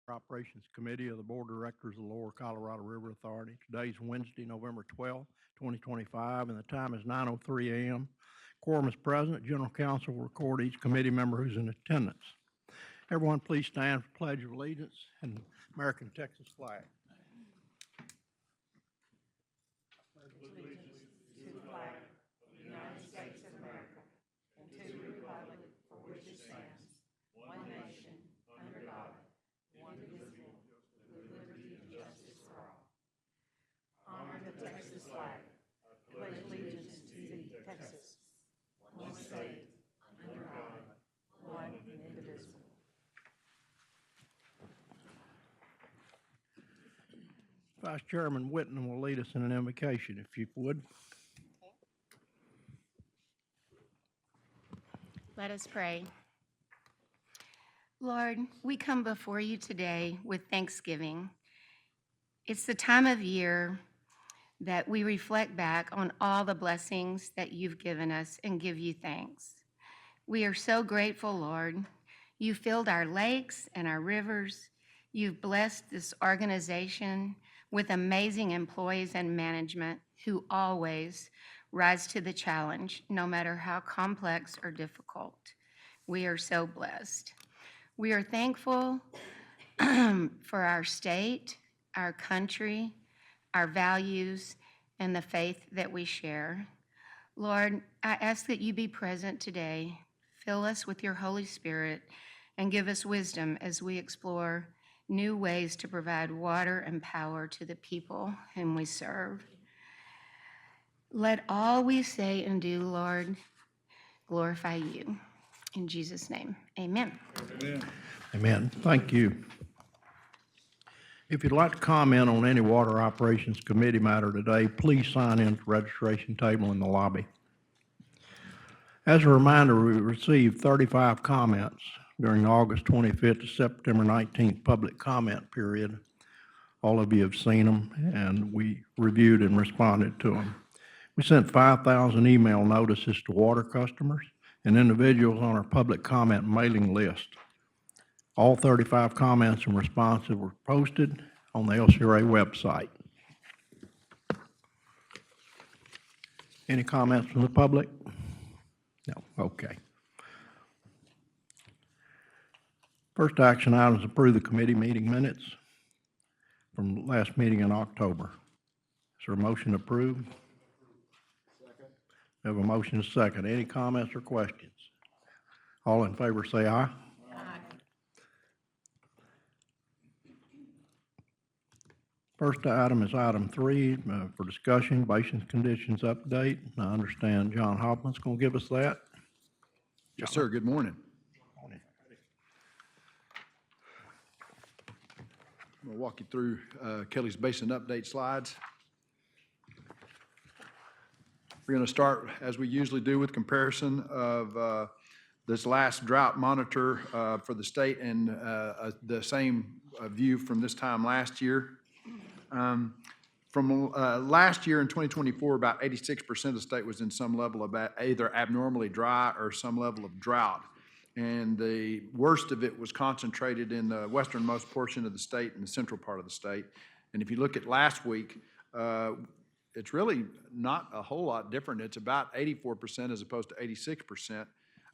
Operations Committee of the Board of Directors of the Lower Colorado River Authority. Today's Wednesday, November 12th, 2025, and the time is 9:03 a.m. Quorum is present. General Counsel will record each committee member who's in attendance. Everyone, please stand for Pledge of Allegiance and American Texas flag. Vice Chairman Whitman will lead us in an invocation, if you would. Let us pray. Lord, we come before you today with thanksgiving. It's the time of year that we reflect back on all the blessings that you've given us and give you thanks. We are so grateful, Lord. You filled our lakes and our rivers. You've blessed this organization with amazing employees and management who always rise to the challenge, no matter how complex or difficult. We are so blessed. We are thankful for our state, our country, our values, and the faith that we share. Lord, I ask that you be present today. Fill us with your Holy Spirit and give us wisdom as we explore new ways to provide water and power to the people whom we serve. Let all we say and do, Lord, glorify you. In Jesus' name, amen. Amen. Amen. Thank you. If you'd like to comment on any Water Operations Committee matter today, please sign in at the registration table in the lobby. As a reminder, we received 35 comments during the August 25th to September 19th public comment period. All of you have seen them, and we reviewed and responded to them. We sent 5,000 email notices to water customers and individuals on our public comment mailing list. All 35 comments and responses were posted on the LCRA website. Any comments from the public? No, okay. First action item is approve the committee meeting minutes from last meeting in October. Is there a motion to approve? Second. We have a motion and a second. Any comments or questions? All in favor say aye. Aye. First item is item 3 for discussion, basin conditions update. I understand John Hoffman's going to give us that. Yes, sir. Good morning. I'm going to walk you through Kelly's Basin update slides. We're going to start, as we usually do, with comparison of this last drought monitor for the state and the same view from this time last year. From last year in 2024, about 86% of the state was in some level of either abnormally dry or some level of drought. And the worst of it was concentrated in the westernmost portion of the state and the central part of the state. And if you look at last week, it's really not a whole lot different. It's about 84% as opposed to 86%.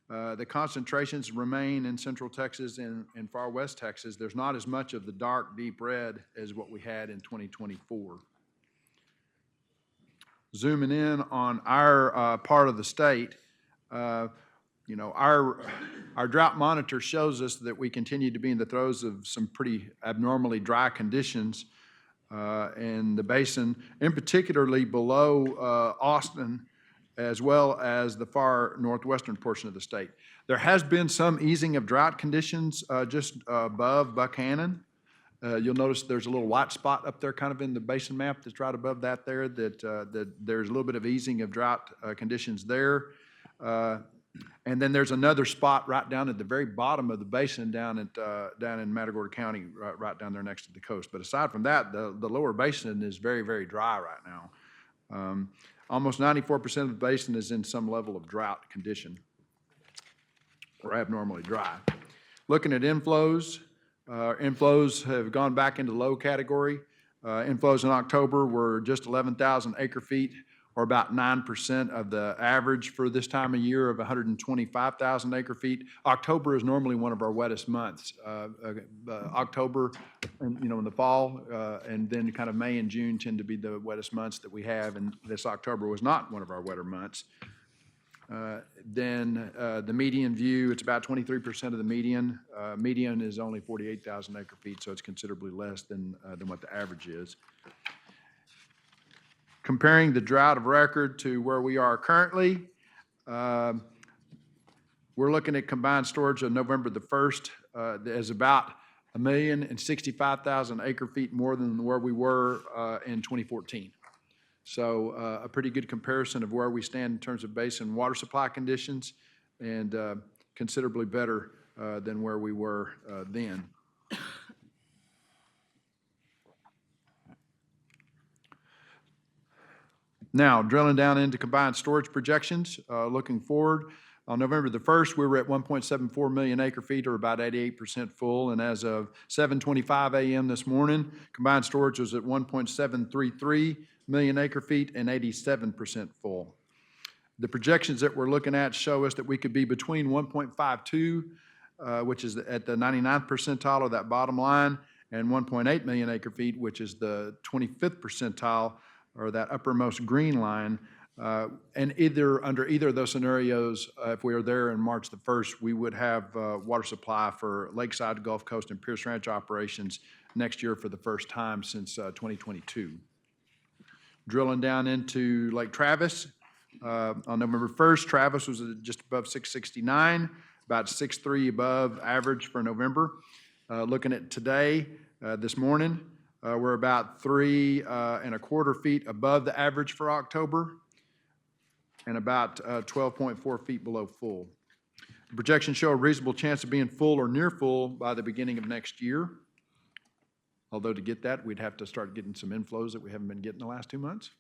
The concentrations remain in central Texas and far west Texas. There's not as much of the dark, deep red as what we had in 2024. Zooming in on our part of the state, you know, our drought monitor shows us that we continue to be in the throes of some pretty abnormally dry conditions in the basin, in particularly below Austin, as well as the far northwestern portion of the state. There has been some easing of drought conditions just above Buchanan. You'll notice there's a little white spot up there kind of in the basin map that's right above that there, that there's a little bit of easing of drought conditions there. And then there's another spot right down at the very bottom of the basin down in Matagorda County, right down there next to the coast. But aside from that, the lower basin is very, very dry right now. Almost 94% of the basin is in some level of drought condition or abnormally dry. Looking at inflows, Inflows have gone back into low category. Inflows in October were just 11,000 acre feet, or about 9% of the average for this time of year of 125,000 acre feet. October is normally one of our wettest months. October, in the fall, and then kind of May and June tend to be the wettest months that we have, and this October was not one of our wetter months. Then the median view, it's about 23% of the median. Median is only 48,000 acre feet, so it's considerably less than what the average is. Comparing the drought of record to where we are currently, we're looking at combined storage on November the 1st as about 1,065,000 acre feet more than where we were in 2014. So a pretty good comparison of where we stand in terms of basin water supply conditions, and considerably better than where we were then. Now, drilling down into combined storage projections, looking forward, on November the 1st, we were at 1.74 million acre feet, or about 88% full, and as of 7:25 a.m. this morning, combined storage was at 1.733 million acre feet and 87% full. The projections that we're looking at show us that we could be between 1.52, which is at the 99th percentile of that bottom line, and 1.8 million acre feet, which is the 25th percentile, or that uppermost green line. And under either of those scenarios, if we are there in March the 1st, we would have water supply for Lakeside, Gulf Coast, and Pierce Ranch operations next year for the first time since 2022. Drilling down into Lake Travis, on November 1st, Travis was just above 669, about 6.3 above average for November. Looking at today, this morning, we're about 3.25 feet above the average for October, and about 12.4 feet below full. The projections show a reasonable chance of being full or near full by the beginning of next year. Although to get that, we'd have to start getting some inflows that we haven't been getting the last 2 months.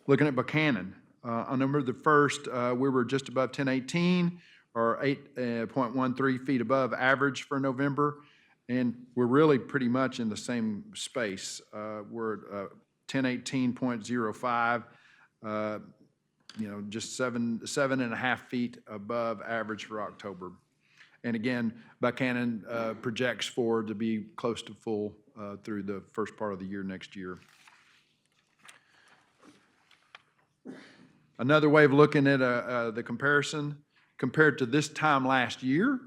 Looking at Buchanan, on November the 1st, we were just above 1018, or 8.13 feet above average for November, and we're really pretty much in the same space. We're at 1018.05, just seven and a half feet above average for October. And again, Buchanan projects for to be close to full through the first part of the year next year. Another way of looking at the comparison, compared to this time last year,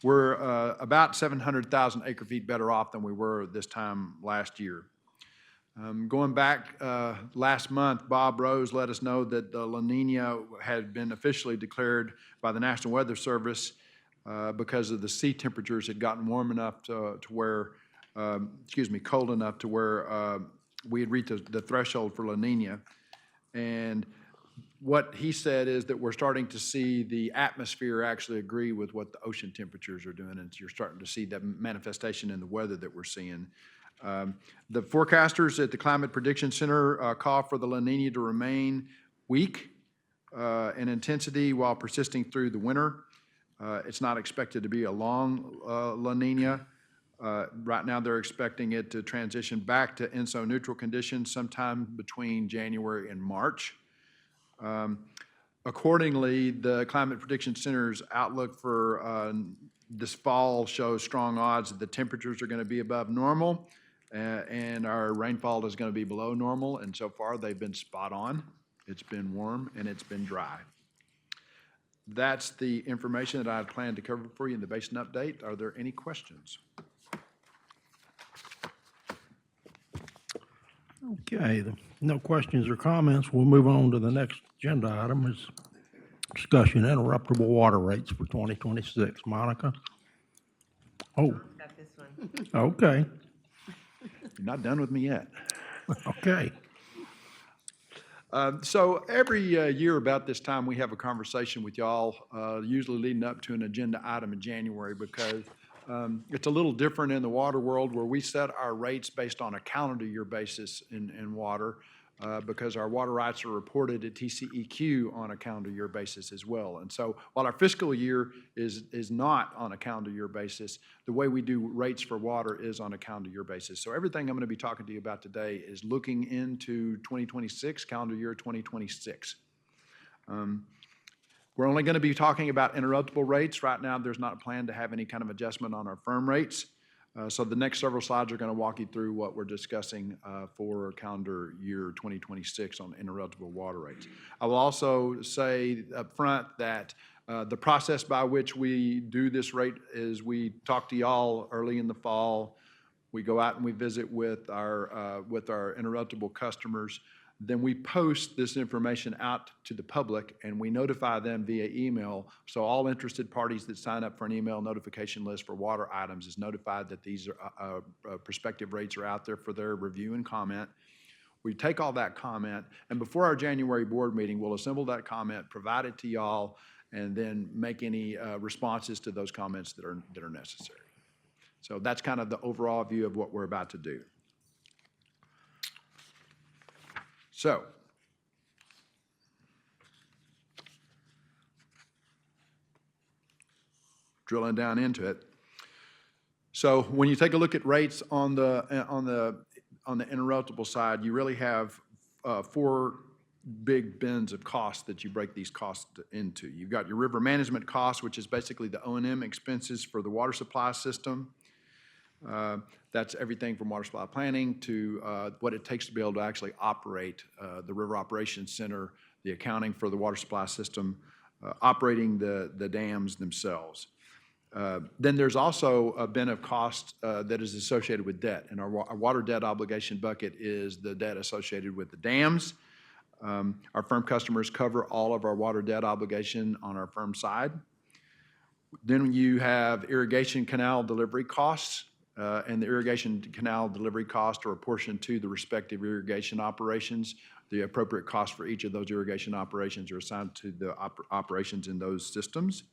we're about 700,000 acre feet better off than we were this time last year. Going back last month, Bob Rose let us know that the La Nina had been officially declared by the National Weather Service because of the sea temperatures had gotten warm enough to where, cold enough to where we had reached the threshold for La Nina. And what he said is that we're starting to see the atmosphere actually agree with what the ocean temperatures are doing, and you're starting to see that manifestation in the weather that we're seeing. The forecasters at the Climate Prediction Center call for the La Nina to remain weak in intensity while persisting through the winter. It's not expected to be a long La Nina. Right now, they're expecting it to transition back to ENSO neutral conditions sometime between January and March. Accordingly, the Climate Prediction Center's outlook for this fall shows strong odds that the temperatures are going to be above normal and our rainfall is going to be below normal, and so far they've been spot on. It's been warm and it's been dry. That's the information that I had planned to cover for you in the basin update. Are there any questions? Okay, no questions or comments. We'll move on to the next agenda item, is discussion interruptible water rates for 2026. Monica? Oh, Got this one. okay, You're not done with me yet. okay. So every year about this time, we have a conversation with y'all, usually leading up to an agenda item in January, because it's a little different in the water world where we set our rates based on a calendar year basis in water. because our water rights are reported at TCEQ on a calendar year basis as well. And so while our fiscal year is not on a calendar year basis, the way we do rates for water is on a calendar year basis. So everything I'm going to be talking to you about today is looking into 2026, calendar year 2026. We're only going to be talking about interruptible rates. Right now, there's not a plan to have any kind of adjustment on our firm rates. So the next several slides are going to walk you through what we're discussing for calendar year 2026 on interruptible water rates. I will also say up front that the process by which we do this rate is we talk to y'all early in the fall. We go out and we visit with our interruptible customers. Then we post this information out to the public and we notify them via email. So all interested parties that sign up for an email notification list for water items is notified that these prospective rates are out there for their review and comment. We take all that comment, and before our January board meeting, we'll assemble that comment, provide it to y'all, and then make any responses to those comments that are necessary. So that's kind of the overall view of what we're about to do. So, drilling down into it. So when you take a look at rates on the interruptible side, you really have four big bins of costs that you break these costs into. You've got your river management costs, which is basically the O&M expenses for the water supply system. That's everything from water supply planning to what it takes to be able to actually operate the River Operations Center, the accounting for the water supply system, operating the dams themselves. Then there's also a bin of cost that is associated with debt, and our water debt obligation bucket is the debt associated with the dams. Our firm customers cover all of our water debt obligation on our firm side. Then you have irrigation canal delivery costs. And the irrigation canal delivery costs are apportioned to the respective irrigation operations. The appropriate cost for each of those irrigation operations are assigned to the operations in those systems.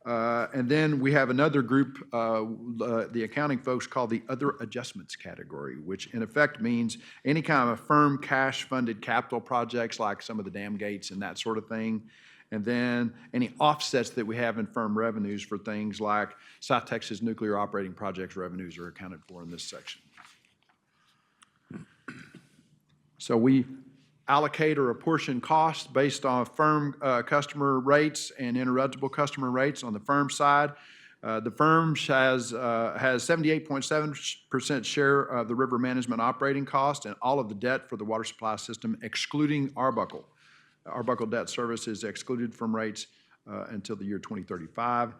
And then we have another group, the accounting folks call the other adjustments category, which in effect means any kind of firm cash-funded capital projects like some of the dam gates and that sort of thing. And then any offsets that we have in firm revenues for things like South Texas nuclear operating projects revenues are accounted for in this section. So we allocate or apportion costs based on firm customer rates and interruptible customer rates on the firm side. The firm has 78.7% share of the river management operating cost and all of the debt for the water supply system, excluding Arbuckle. Arbuckle debt service is excluded from rates until the year 2035,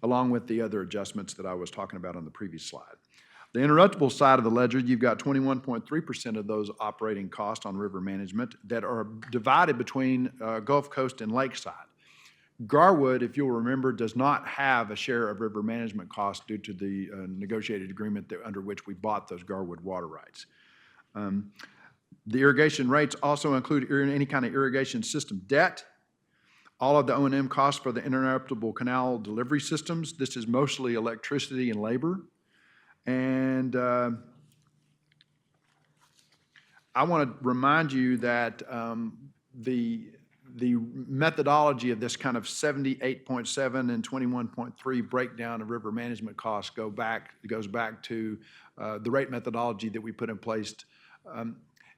along with the other adjustments that I was talking about on the previous slide. The interruptible side of the ledger, you've got 21.3% of those operating costs on river management that are divided between Gulf Coast and Lakeside. Garwood, if you'll remember, does not have a share of river management costs due to the negotiated agreement under which we bought those Garwood water rights. The irrigation rates also include any kind of irrigation system debt, all of the O&M costs for the interruptible canal delivery systems. This is mostly electricity and labor. And I want to remind you that the methodology of this kind of 78.7 and 21.3 breakdown of river management costs goes back to the rate methodology that we put in place.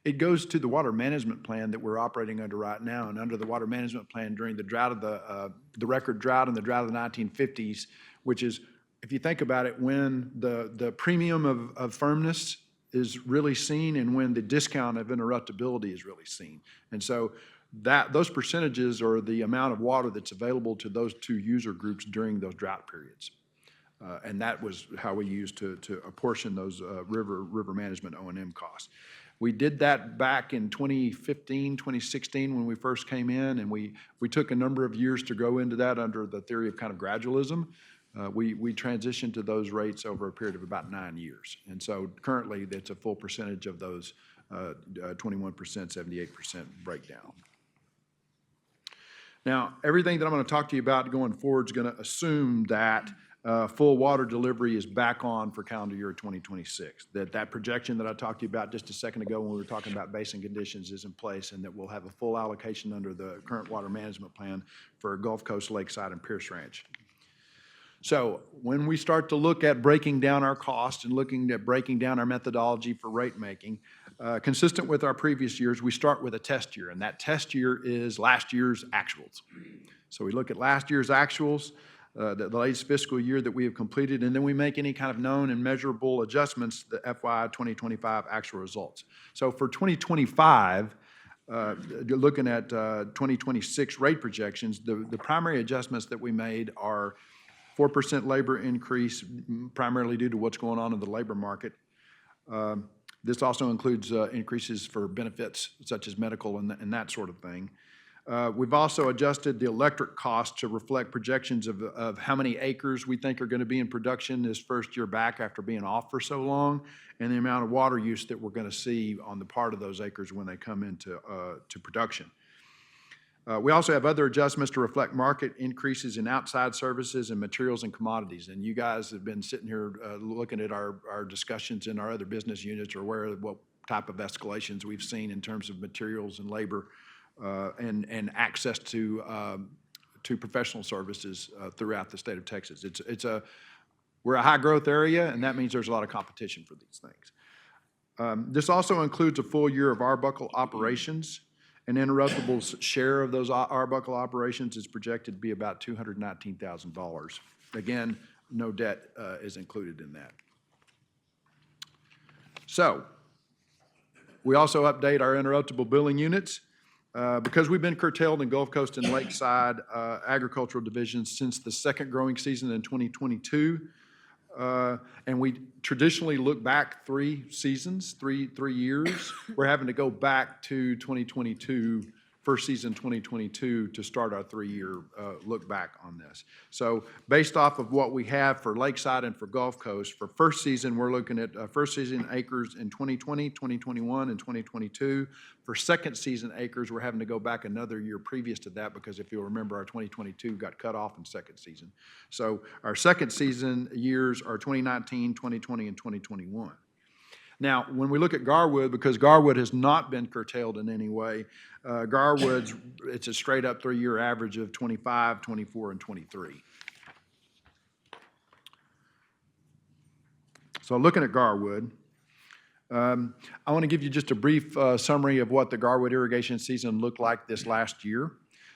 It goes to the water management plan that we're operating under right now, and under the water management plan during the drought of the record drought and the drought of the 1950s, which is, if you think about it, when the premium of firmness is really seen and when the discount of interruptibility is really seen. And so those percentages are the amount of water that's available to those two user groups during those drought periods. And that was how we used to apportion those river management O&M costs. We did that back in 2015, 2016 when we first came in, and we took a number of years to go into that under the theory of kind of gradualism. We transitioned to those rates over a period of about 9 years. And so currently it's a full percentage of those 21%, 78% breakdown. Now, everything that I'm going to talk to you about going forward is going to assume that full water delivery is back on for calendar year 2026. That projection that I talked to you about just a second ago when we were talking about basin conditions is in place, and that we'll have a full allocation under the current water management plan for Gulf Coast, Lakeside, and Pierce Ranch. So when we start to look at breaking down our cost and looking at breaking down our methodology for rate making, consistent with our previous years, we start with a test year, and that test year is last year's actuals. So we look at last year's actuals, the latest fiscal year that we have completed, and then we make any kind of known and measurable adjustments to the FY 2025 actual results. So for 2025, you're looking at 2026 rate projections, the primary adjustments that we made are 4% labor increase, primarily due to what's going on in the labor market. This also includes increases for benefits such as medical and that sort of thing. We've also adjusted the electric cost to reflect projections of how many acres we think are going to be in production this first year back after being off for so long, and the amount of water use that we're going to see on the part of those acres when they come into to production. We also have other adjustments to reflect market increases in outside services and materials and commodities. And you guys have been sitting here looking at our discussions in our other business units, or aware of what type of escalations we've seen in terms of materials and labor and access to professional services throughout the state of Texas. We're a high growth area, and that means there's a lot of competition for these things. This also includes a full year of Arbuckle operations. And Interruptible's share of those Arbuckle operations is projected to be about $219,000. Again, no debt is included in that. So we also update our interruptible billing units. Because we've been curtailed in Gulf Coast and Lakeside agricultural divisions since the second growing season in 2022, and we traditionally look back 3 seasons, three years. We're having to go back to 2022, first season 2022, to start our 3-year look back on this. So based off of what we have for Lakeside and for Gulf Coast, for first season, we're looking at first season acres in 2020, 2021, and 2022. For second season acres, we're having to go back another year previous to that, because if you'll remember, our 2022 got cut off in second season. So our second season years are 2019, 2020, and 2021. Now, when we look at Garwood, because Garwood has not been curtailed in any way, Garwood's, it's a straight up 3-year average of 25, 24, and 23. So looking at Garwood, I want to give you just a brief summary of what the Garwood irrigation season looked like this last year.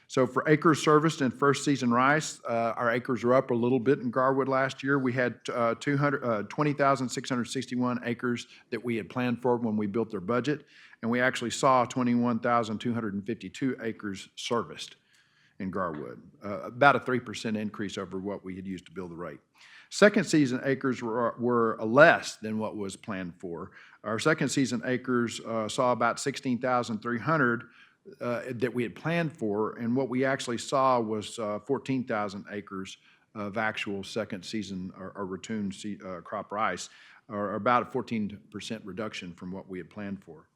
So for acres serviced in first season rice, our acres are up a little bit in Garwood last year. We had 20,661 acres that we had planned for when we built their budget, and we actually saw 21,252 acres serviced in Garwood, about a 3% increase over what we had used to build the rate. Second season acres were less than what was planned for. Our second season acres saw about 16,300 that we had planned for, and what we actually saw was 14,000 acres of actual second season or return crop rice, or about a 14% reduction from what we had planned for.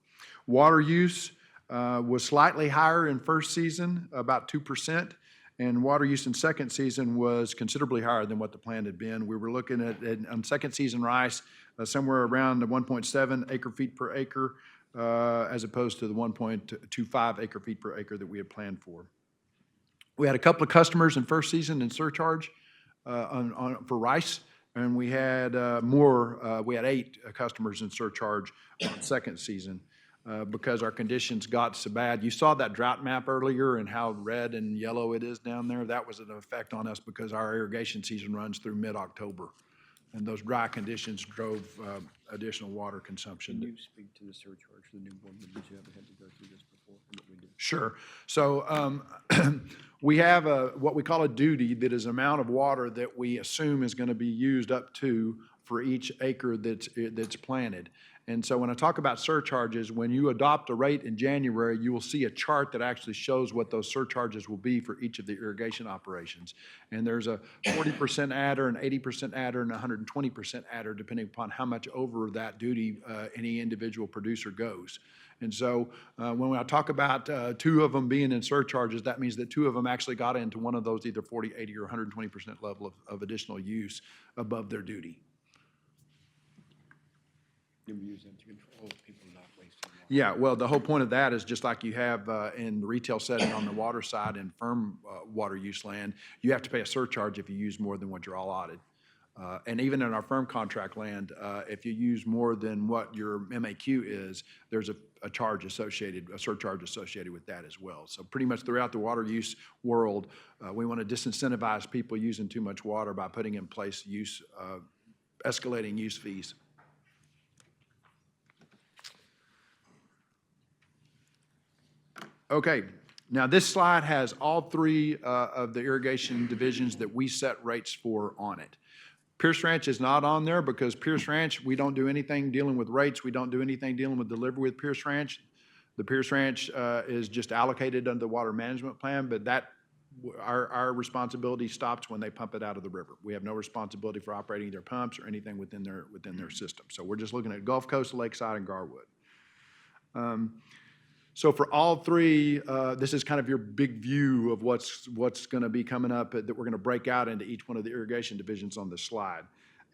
Water use was slightly higher in first season, about 2%, and water use in second season was considerably higher than what the plan had been. We were looking at, on second season rice, somewhere around the 1.7 acre feet per acre, as opposed to the 1.25 acre feet per acre that we had planned for. We had a couple of customers in first season in surcharge for rice, and we had we had 8 customers in surcharge on second season because our conditions got so bad. You saw that drought map earlier and how red and yellow it is down there. That was an effect on us because our irrigation season runs through mid-October. And those dry conditions drove additional water consumption. Can you speak to the surcharge for the new board members who haven't had to go through this before? And what we do? Sure. So we have what we call a duty, that is amount of water that we assume is going to be used up to for each acre that's planted. And so when I talk about surcharges, when you adopt a rate in January, you will see a chart that actually shows what those surcharges will be for each of the irrigation operations. And there's a 40% adder, an 80% adder, and a 120% adder, depending upon how much over that duty any individual producer goes. And so when I talk about two of them being in surcharges, that means that two of them actually got into one of those either 40, 80, or 120% level of additional use above their duty. You use that to control people not wasting water. Yeah, well, the whole point of that is just like you have in the retail setting on the water side and firm water use land, you have to pay a surcharge if you use more than what you're allotted. And even in our firm contract land, if you use more than what your MAQ is, there's a charge associated, a surcharge associated with that as well. So pretty much throughout the water use world, we want to disincentivize people using too much water by putting in place escalating use fees. Okay, now this slide has all three of the irrigation divisions that we set rates for on it. Pierce Ranch is not on there because Pierce Ranch, we don't do anything dealing with rates. We don't do anything dealing with delivery with Pierce Ranch. The Pierce Ranch is just allocated under the water management plan, but our responsibility stops when they pump it out of the river. We have no responsibility for operating their pumps or anything within their system. So we're just looking at Gulf Coast, Lakeside, and Garwood. So for all three, this is kind of your big view of what's going to be coming up that we're going to break out into each one of the irrigation divisions on this slide.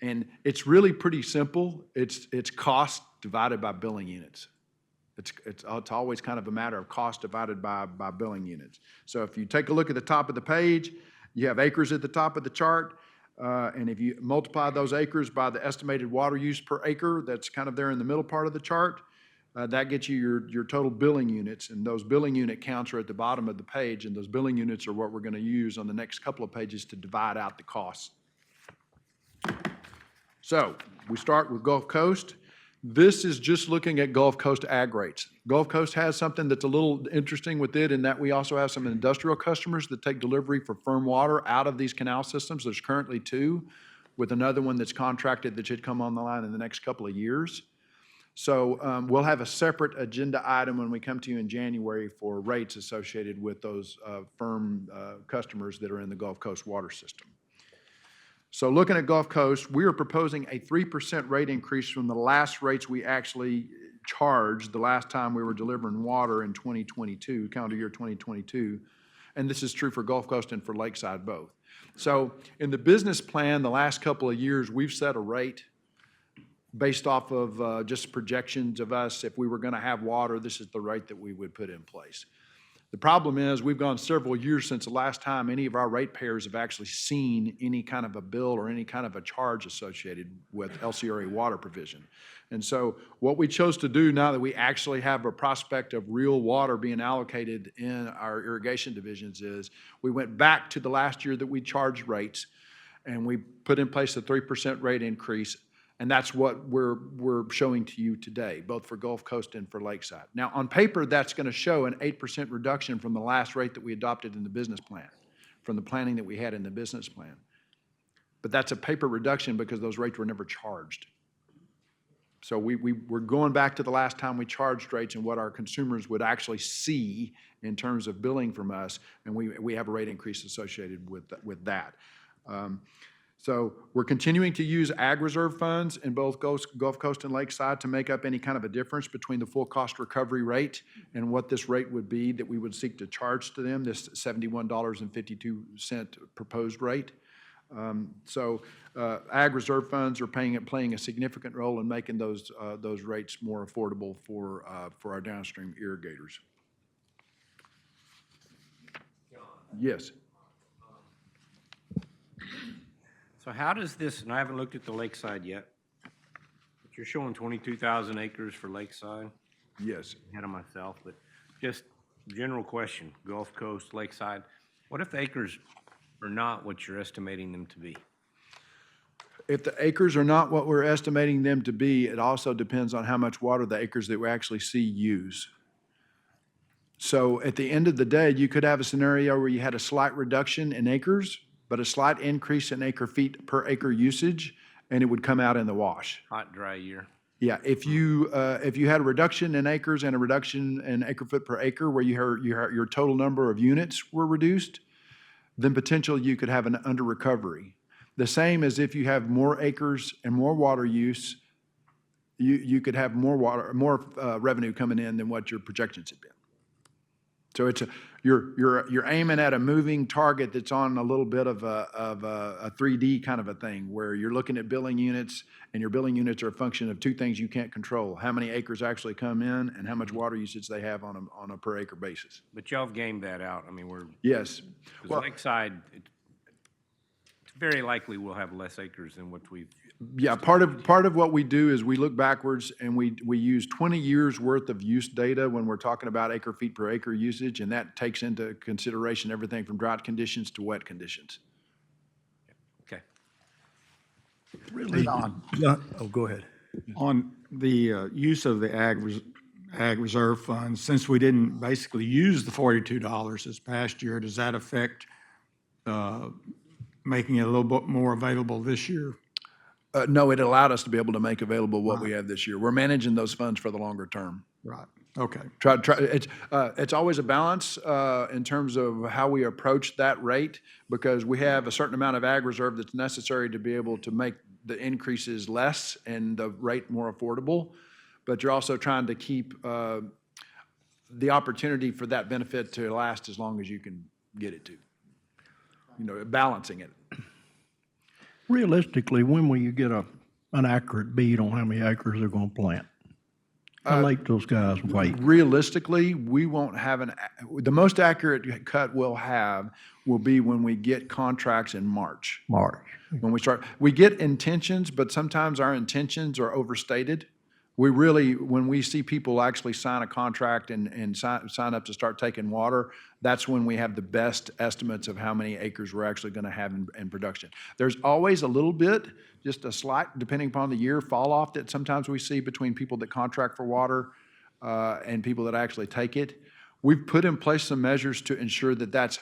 And it's really pretty simple. It's cost divided by billing units. It's always kind of a matter of cost divided by billing units. So if you take a look at the top of the page, you have acres at the top of the chart. And if you multiply those acres by the estimated water use per acre, that's kind of there in the middle part of the chart. That gets you your total billing units, and those billing unit counts are at the bottom of the page, and those billing units are what we're going to use on the next couple of pages to divide out the costs. So we start with Gulf Coast. This is just looking at Gulf Coast ag rates. Gulf Coast has something that's a little interesting with it in that we also have some industrial customers that take delivery for firm water out of these canal systems. There's currently two, with another one that's contracted that should come on the line in the next couple of years. So we'll have a separate agenda item when we come to you in January for rates associated with those firm customers that are in the Gulf Coast water system. So looking at Gulf Coast, we are proposing a 3% rate increase from the last rates we actually charged the last time we were delivering water in 2022, calendar year 2022. And this is true for Gulf Coast and for Lakeside both. So in the business plan, the last couple of years, we've set a rate based off of just projections of us. If we were going to have water, this is the rate that we would put in place. The problem is we've gone several years since the last time any of our ratepayers have actually seen any kind of a bill or any kind of a charge associated with LCRA water provision. And so what we chose to do now that we actually have a prospect of real water being allocated in our irrigation divisions is we went back to the last year that we charged rates, and we put in place a 3% rate increase. And that's what we're showing to you today, both for Gulf Coast and for Lakeside. Now, on paper, that's going to show an 8% reduction from the last rate that we adopted in the business plan, from the planning that we had in the business plan. But that's a paper reduction because those rates were never charged. So we're going back to the last time we charged rates and what our consumers would actually see in terms of billing from us, and we have a rate increase associated with that. So we're continuing to use ag reserve funds in both Gulf Coast and Lakeside to make up any kind of a difference between the full cost recovery rate and what this rate would be that we would seek to charge to them, this $71.52 proposed rate. Ag reserve funds are playing a significant role in making those rates more affordable for our downstream irrigators. Yes. So how does this, and I haven't looked at the Lakeside yet, but you're showing 22,000 acres for Lakeside, Yes. ahead of myself, but just general question, Gulf Coast, Lakeside, what if the acres are not what you're estimating them to be? If the acres are not what we're estimating them to be, it also depends on how much water the acres that we actually see use. So at the end of the day, you could have a scenario where you had a slight reduction in acres, but a slight increase in acre feet per acre usage, and it would come out in the wash. Hot, dry year? Yeah, if you had a reduction in acres and a reduction in acre foot per acre where your total number of units were reduced, then potentially you could have an under recovery. The same as if you have more acres and more water use, you could have more revenue coming in than what your projections have been. So you're aiming at a moving target that's on a little bit of a 3D kind of a thing, where you're looking at billing units, and your billing units are a function of two things you can't control: how many acres actually come in, and how much water usage they have on a per acre basis. But y'all have gamed that out. I mean, Yes. because Lakeside, it's very likely we'll have less acres than what we've, Yeah, part of what we do is we look backwards and we use 20 years worth of use data when we're talking about acre feet per acre usage, and that takes into consideration everything from drought conditions to wet conditions. okay. Really, Oh, go ahead. On the use of the ag reserve funds, since we didn't basically use the $42 this past year, does that affect making it a little bit more available this year? No, it allowed us to be able to make available what we have this year. We're managing those funds for the longer term. Right, okay. It's always a balance in terms of how we approach that rate, because we have a certain amount of ag reserve that's necessary to be able to make the increases less and the rate more affordable. But you're also trying to keep the opportunity for that benefit to last as long as you can get it to. You know, balancing it. realistically, when will you get an accurate bead on how many acres they're gonna plant? How late those guys wait? Realistically, we won't have the most accurate cut we'll have will be when we get contracts in March. March. When we get intentions, but sometimes our intentions are overstated. When we see people actually sign a contract and sign up to start taking water, that's when we have the best estimates of how many acres we're actually going to have in production. There's always a little bit, just a slight, depending upon the year, fall off that sometimes we see between people that contract for water and people that actually take it. We've put in place some measures to ensure that that's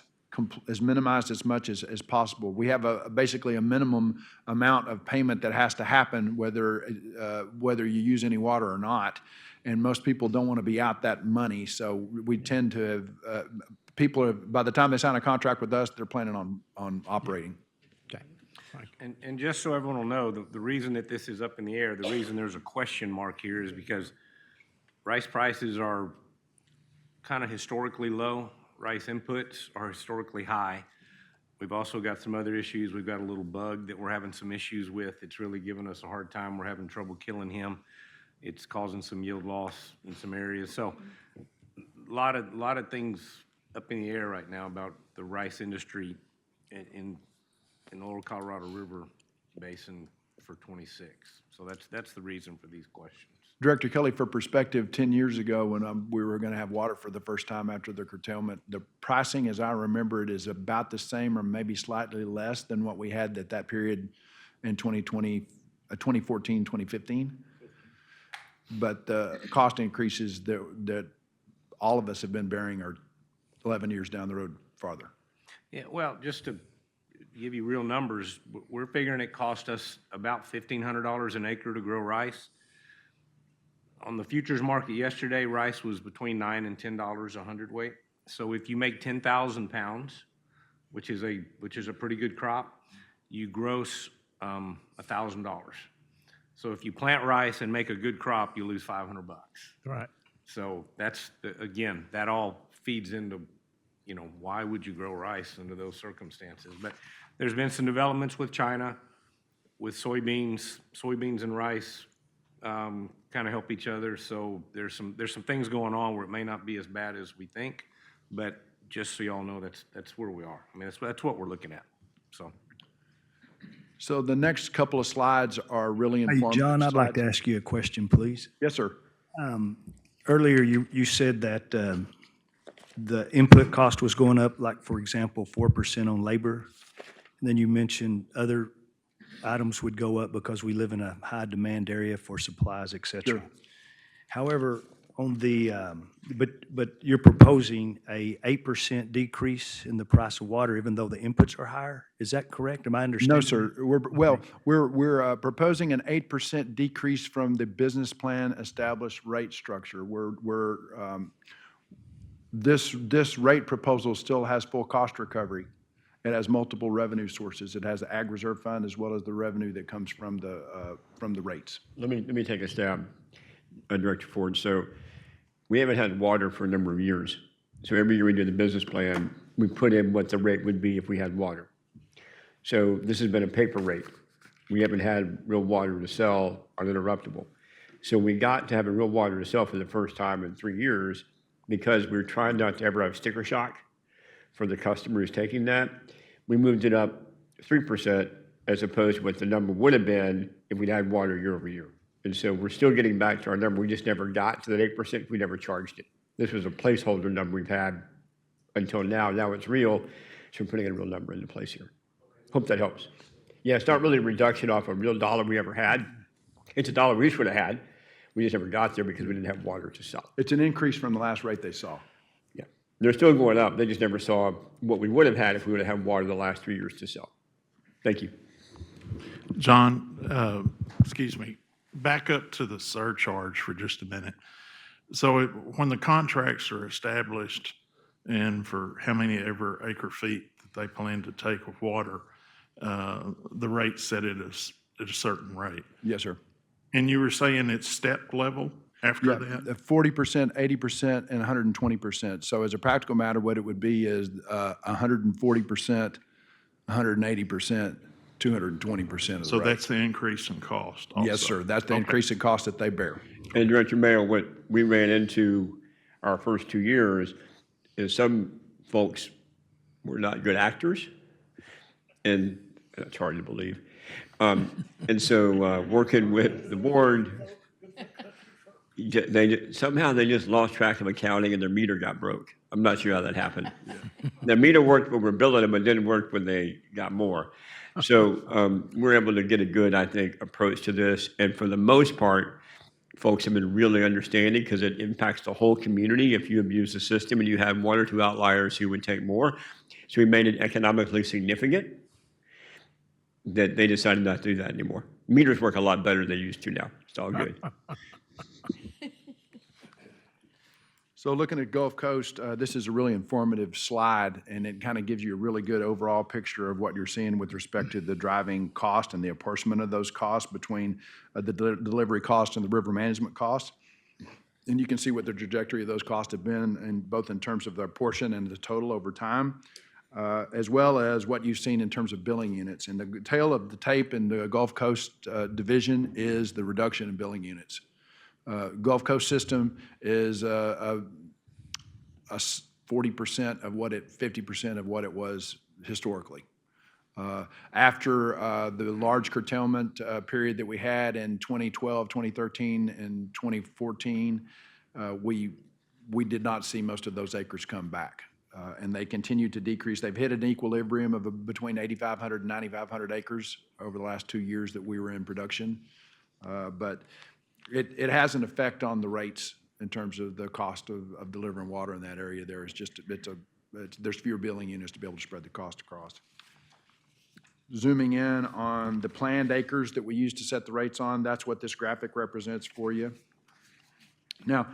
is minimized as much as possible. We have basically a minimum amount of payment that has to happen whether you use any water or not, and most people don't want to be out that money. So we tend to have by the time they sign a contract with us, they're planning on operating. Okay. And just so everyone will know, the reason that this is up in the air, the reason there's a question mark here is because rice prices are kind of historically low. Rice inputs are historically high. We've also got some other issues. We've got a little bug that we're having some issues with. It's really giving us a hard time. We're having trouble killing him. It's causing some yield loss in some areas. So a lot of things up in the air right now about the rice industry in the Lower Colorado River Basin for 26. So that's the reason for these questions. Director Kelly, for perspective, 10 years ago when we were going to have water for the first time after the curtailment, the pricing, as I remember it, is about the same or maybe slightly less than what we had at that period in 2014, 2015. But the cost increases that all of us have been bearing are 11 years down the road farther. Yeah, well, just to give you real numbers, we're figuring it cost us about $1,500 an acre to grow rice. On the futures market yesterday, rice was between $9 and $10 a hundredweight. So if you make 10,000 pounds, which is a pretty good crop, you gross $1,000. So if you plant rice and make a good crop, you lose $500. Right. So that's again, that all feeds into, why would you grow rice under those circumstances? But there's been some developments with China, with soybeans and rice. Kind of help each other. So there's some things going on where it may not be as bad as we think, but just so y'all know, that's where we are. I mean, that's what we're looking at. So the next couple of slides are really Hey, informative. John, I'd like slides. to ask you a question, please. Yes, sir. Earlier, you said that the input cost was going up, like, for example, 4% on labor. And then you mentioned other items would go up because we live in a high-demand area for supplies, et cetera. Sure. However, On the, but you're proposing a 8% decrease in the price of water even though the inputs are higher? Is that correct? Am I understanding? No, sir. We're proposing an 8% decrease from the business plan established rate structure. This rate proposal still has full cost recovery. It has multiple revenue sources. It has the ag reserve fund as well as the revenue that comes from the rates. Let me take a stab, Director Ford. So we haven't had water for a number of years. So every year we do the business plan, we put in what the rate would be if we had water. So this has been a paper rate. We haven't had real water to sell uninterruptible. So we got to have a real water to sell for the first time in 3 years because we were trying not to ever have sticker shock for the customers taking that. We moved it up 3% as opposed to what the number would have been if we'd had water year over year. And so we're still getting back to our number. We just never got to that 8%. We never charged it. This was a placeholder number we've had until now. Now it's real, so we're putting a real number into place here. Hope that helps. Yeah, it's not really a reduction off a real dollar we ever had. It's a dollar we should have had. We just never got there because we didn't have water to sell. It's an increase from the last rate they saw. Yeah, they're still going up. They just never saw what we would have had if we would have had water the last 3 years to sell. Thank you. John, excuse me, back up to the surcharge for just a minute. So when the contracts are established and for how many ever acre feet that they plan to take of water, the rate set at a certain rate. Yes, sir. And you were saying it's step level after that? 40%, 80%, and 120%. So as a practical matter, what it would be is 140%, 180%, 220% of the So rate. that's the increase in cost also? Yes, sir. That's the Okay. increase in cost that they bear. And Director Mayo, what we ran into our first 2 years is some folks were not good actors, and that's hard to believe. And so working with the board, somehow they just lost track of accounting and their meter got broke. I'm not sure how that happened. The meter worked when we're billing them, but didn't work when they got more. So we're able to get a good, I think, approach to this. And for the most part, folks have been really understanding because it impacts the whole community if you abuse the system and you have one or two outliers who would take more. So we made it economically significant that they decided not to do that anymore. Meters work a lot better than they used to now. It's all good. So looking at Gulf Coast, this is a really informative slide, and it kind of gives you a really good overall picture of what you're seeing with respect to the driving cost and the apportionment of those costs between the delivery cost and the river management costs. And you can see what the trajectory of those costs have been, and both in terms of their portion and the total over time, as well as what you've seen in terms of billing units. And the tail of the tape in the Gulf Coast division is the reduction in billing units. Gulf Coast system is a 40% of what 50% of what it was historically. After the large curtailment period that we had in 2012, 2013, and 2014, we did not see most of those acres come back. And they continue to decrease. They've hit an equilibrium of between 8,500 and 9,500 acres over the last 2 years that we were in production. But it has an effect on the rates in terms of the cost of delivering water in that area. There's fewer billing units to be able to spread the cost across. Zooming in on the planned acres that we use to set the rates on, that's what this graphic represents for you. Now,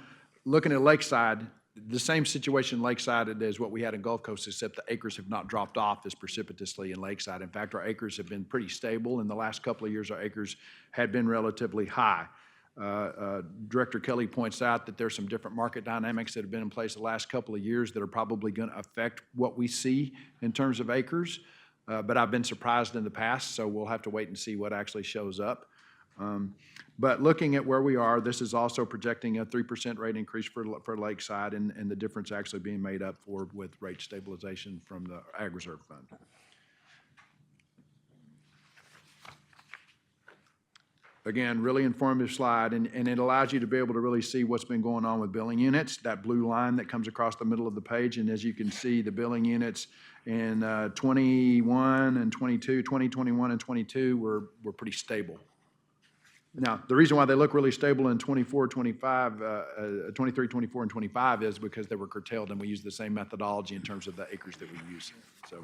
looking at Lakeside, the same situation Lakeside as what we had in Gulf Coast, except the acres have not dropped off as precipitously in Lakeside. In fact, our acres have been pretty stable. In the last couple of years, our acres had been relatively high. Director Kelly points out that there's some different market dynamics that have been in place the last couple of years that are probably going to affect what we see in terms of acres. But I've been surprised in the past, so we'll have to wait and see what actually shows up. But looking at where we are, this is also projecting a 3% rate increase for Lakeside, and the difference actually being made up for with rate stabilization from the Ag Reserve Fund. Again, really informative slide, and it allows you to be able to really see what's been going on with billing units, that blue line that comes across the middle of the page. And as you can see, the billing units in 21 and 22, 2021 and 22 were pretty stable. Now, the reason why they look really stable in 24, 25, 23, 24, and 25 is because they were curtailed, and we use the same methodology in terms of the acres that we use. So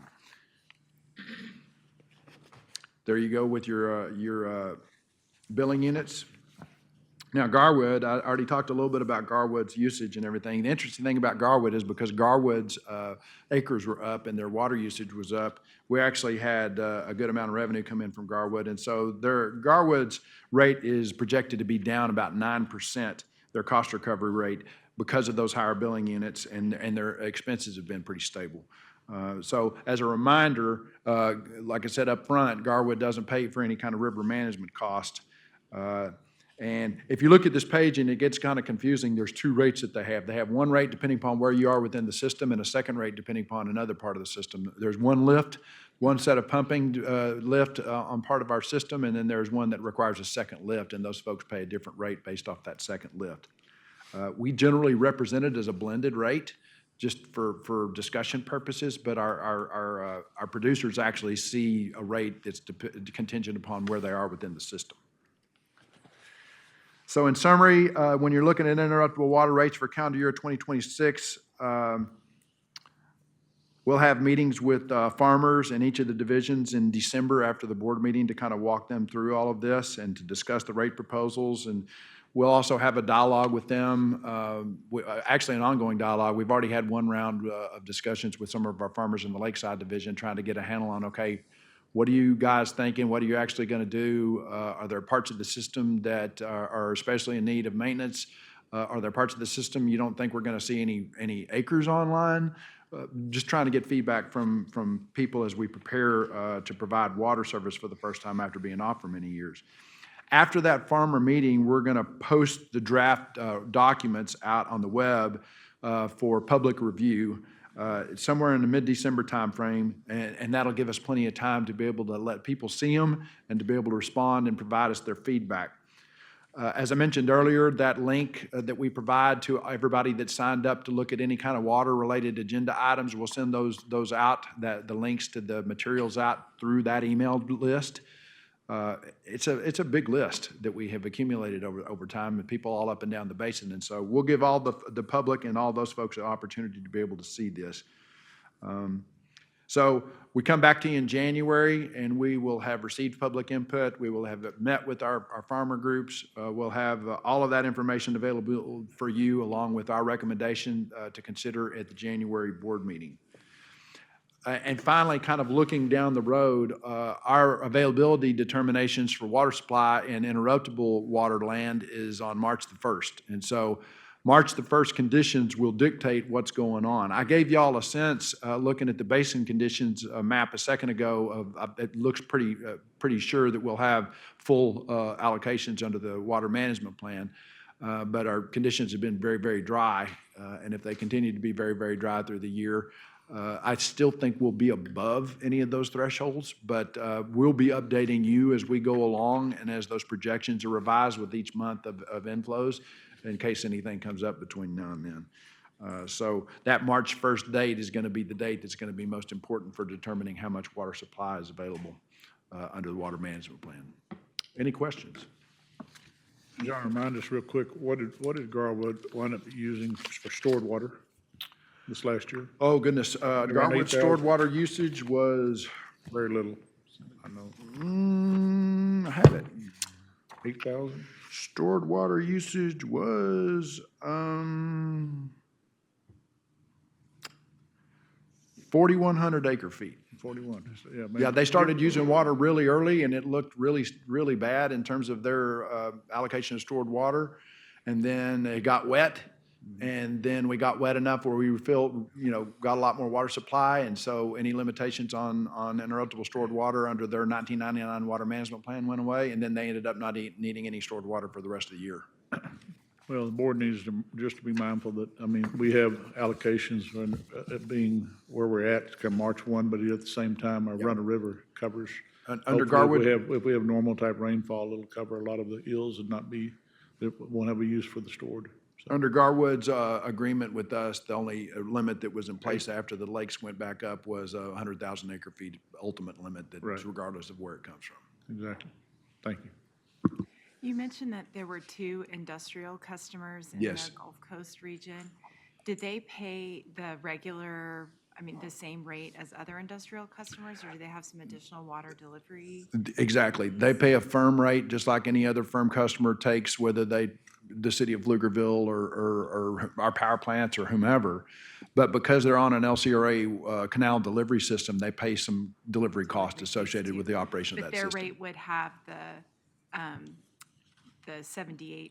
there you go with your billing units. Now, Garwood, I already talked a little bit about Garwood's usage and everything. The interesting thing about Garwood is because Garwood's acres were up and their water usage was up, we actually had a good amount of revenue come in from Garwood. And so Garwood's rate is projected to be down about 9%, their cost recovery rate, because of those higher billing units, and their expenses have been pretty stable. So as a reminder, like I said up front, Garwood doesn't pay for any kind of river management cost. And if you look at this page and it gets kind of confusing, there's two rates that they have. They have one rate depending upon where you are within the system, and a second rate depending upon another part of the system. There's one lift, one set of pumping lift on part of our system, and then there's one that requires a second lift, and those folks pay a different rate based off that second lift. We generally represent it as a blended rate, just for discussion purposes, but our producers actually see a rate that's contingent upon where they are within the system. So in summary, when you're looking at interruptible water rates for calendar year 2026, we'll have meetings with farmers in each of the divisions in December after the board meeting to kind of walk them through all of this and to discuss the rate proposals. And we'll also have a dialogue with them, actually an ongoing dialogue. We've already had one round of discussions with some of our farmers in the Lakeside Division trying to get a handle on, okay, what are you guys thinking? What are you actually going to do? Are there parts of the system that are especially in need of maintenance? Are there parts of the system you don't think we're going to see any acres online? Just trying to get feedback from people as we prepare to provide water service for the first time after being off for many years. After that farmer meeting, we're going to post the draft documents out on the web for public review. Somewhere in the mid-December timeframe, and that'll give us plenty of time to be able to let people see them and to be able to respond and provide us their feedback. As I mentioned earlier, that link that we provide to everybody that signed up to look at any kind of water-related agenda items, we'll send those out, the links to the materials out through that email list. It's a big list that we have accumulated over time, and people all up and down the basin. And so we'll give all the public and all those folks an opportunity to be able to see this. So we come back to you in January, and we will have received public input. We will have met with our farmer groups. We'll have all of that information available for you, along with our recommendation to consider at the January board meeting. And finally, kind of looking down the road, our availability determinations for water supply and interruptible water land is on March the 1st. And so March the 1st conditions will dictate what's going on. I gave y'all a sense, looking at the basin conditions map a second ago, it looks pretty sure that we'll have full allocations under the water management plan. But our conditions have been very, very dry. And if they continue to be very, very dry through the year, I still think we'll be above any of those thresholds, but we'll be updating you as we go along and as those projections are revised with each month of inflows in case anything comes up between now and then. So that March 1st date is going to be the date that's going to be most important for determining how much water supply is available under the water management plan. Any questions? John, remind us real quick, what did Garwood wind up using for stored water this last year? Oh, goodness. Garwood stored water usage was, Very little, I know. I have it. 8,000? Stored water usage was 4,100 acre feet. 41, yeah. Yeah, they started using water really early, and it looked really, really bad in terms of their allocation of stored water. And then it got wet, and then we got wet enough where we filled, got a lot more water supply. And so any limitations on interruptible stored water under their 1999 water management plan went away, and then they ended up not needing any stored water for the rest of the year. Well, the board needs to just be mindful that, we have allocations when it being where we're at come March 1, but at the same time, our run-of-river covers. Under Hopefully, Garwood, if we have normal type rainfall, it'll cover a lot of the ills and it won't have a use for the stored. So, under Garwood's agreement with us, the only limit that was in place after the lakes went back up was 100,000 acre feet ultimate limit that is Right. regardless of where it comes from. exactly. Thank you. You mentioned that there were 2 industrial customers in Yes. the Gulf Coast region. Did they pay the regular, the same rate as other industrial customers, or do they have some additional water delivery? Exactly. They pay a firm rate, just like any other firm customer takes, whether the city of Pflugerville or our power plants or whomever. But because they're on an LCRA canal delivery system, they pay some delivery costs associated with the operation of But that their system. rate would have the 78%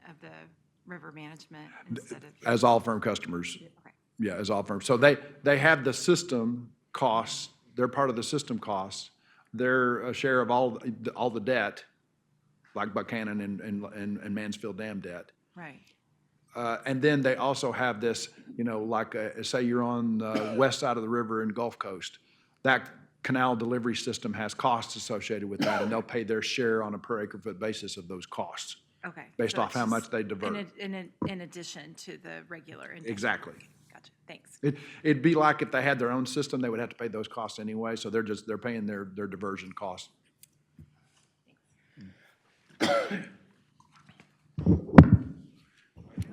of the river management instead of. As all firm customers. Okay. Yeah, as all firms. So they have the system costs, they're part of the system costs. They're a share of all the debt, like Buchanan and Mansfield Dam debt. Right. And then they also have this, say you're on the west side of the river in Gulf Coast. That canal delivery system has costs associated with that, and they'll pay their share on a per acre foot basis of those costs, Okay. based So off it's how much just they divert. In addition to the regular. industrial. Exactly. Gotcha, thanks. It'd be like if they had their own system, they would have to pay those costs anyway, so they're paying their diversion costs.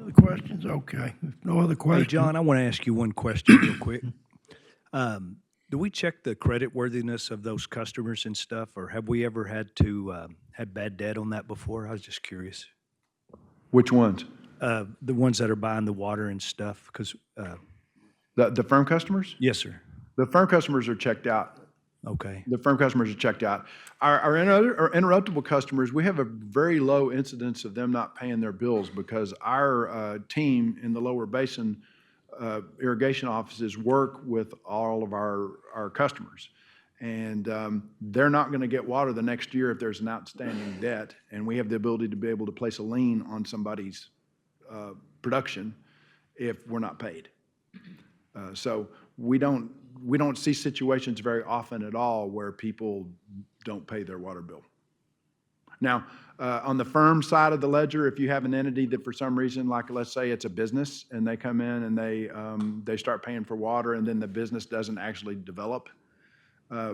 Other questions? Okay. If no other Hey, questions. John, I want to ask you one question real quick. Do we check the credit worthiness of those customers and stuff, or have we ever had to had bad debt on that before? I was just curious. Which ones? The ones that are buying the water and stuff, because, The firm customers? yes, sir. The firm customers are checked out. Okay. The firm customers are checked out. Our interruptible customers, we have a very low incidence of them not paying their bills because our team in the lower basin irrigation offices work with all of our customers. And they're not going to get water the next year if there's an outstanding debt. And we have the ability to be able to place a lien on somebody's production if we're not paid. So we don't see situations very often at all where people don't pay their water bill. Now, on the firm side of the ledger, if you have an entity that for some reason, like let's say it's a business and they come in and they start paying for water and then the business doesn't actually develop,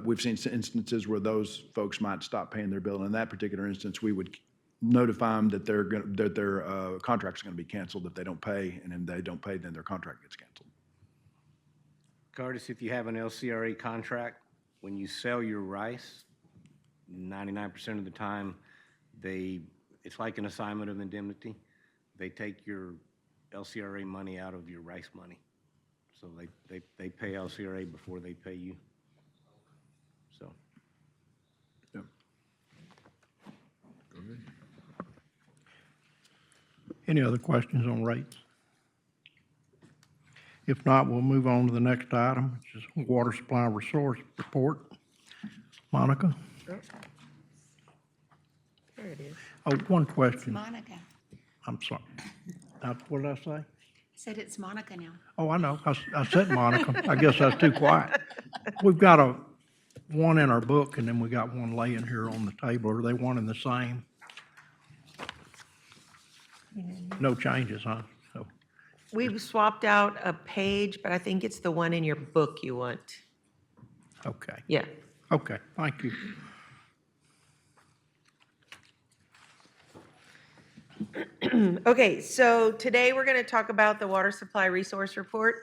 we've seen instances where those folks might stop paying their bill. In that particular instance, we would notify them that their contract's going to be canceled if they don't pay, and if they don't pay, then their contract gets canceled. Curtis, if you have an LCRA contract, when you sell your rice, 99% of the time, it's like an assignment of indemnity. They take your LCRA money out of your rice money. So they pay LCRA before they pay you. So. Yeah. Any other questions on rates? If not, we'll move on to the next item, which is water supply resource report. Monica? There it is. Oh, one question. Monica. I'm sorry. What did I say? Said it's Monica now. Oh, I know. I said Monica. I guess I was too quiet. We've got one in our book, and then we got one laying here on the table. Are they one and the same? No changes, huh? So, We've swapped out a page, but I think it's the one in your book you want. okay. Yeah. Okay, thank you. Okay, so today we're going to talk about the water supply resource report.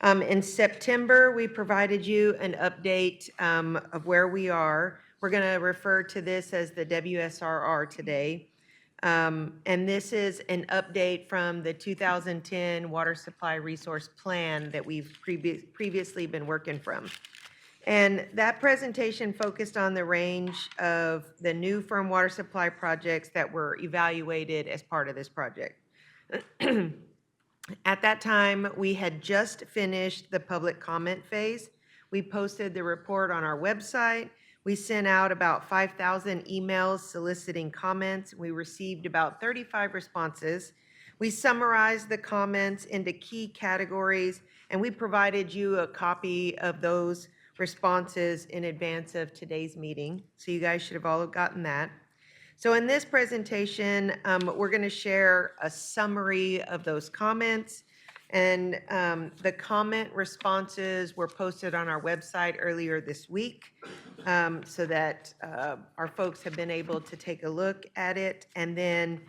In September, we provided you an update of where we are. We're going to refer to this as the WSRR today. And this is an update from the 2010 Water Supply Resource Plan that we've previously been working from. And that presentation focused on the range of the new firm water supply projects that were evaluated as part of this project. At that time, we had just finished the public comment phase. We posted the report on our website. We sent out about 5,000 emails soliciting comments. We received about 35 responses. We summarized the comments into key categories, and we provided you a copy of those responses in advance of today's meeting. So you guys should have all gotten that. So in this presentation, we're going to share a summary of those comments, And the comment responses were posted on our website earlier this week, so that our folks have been able to take a look at it. And then,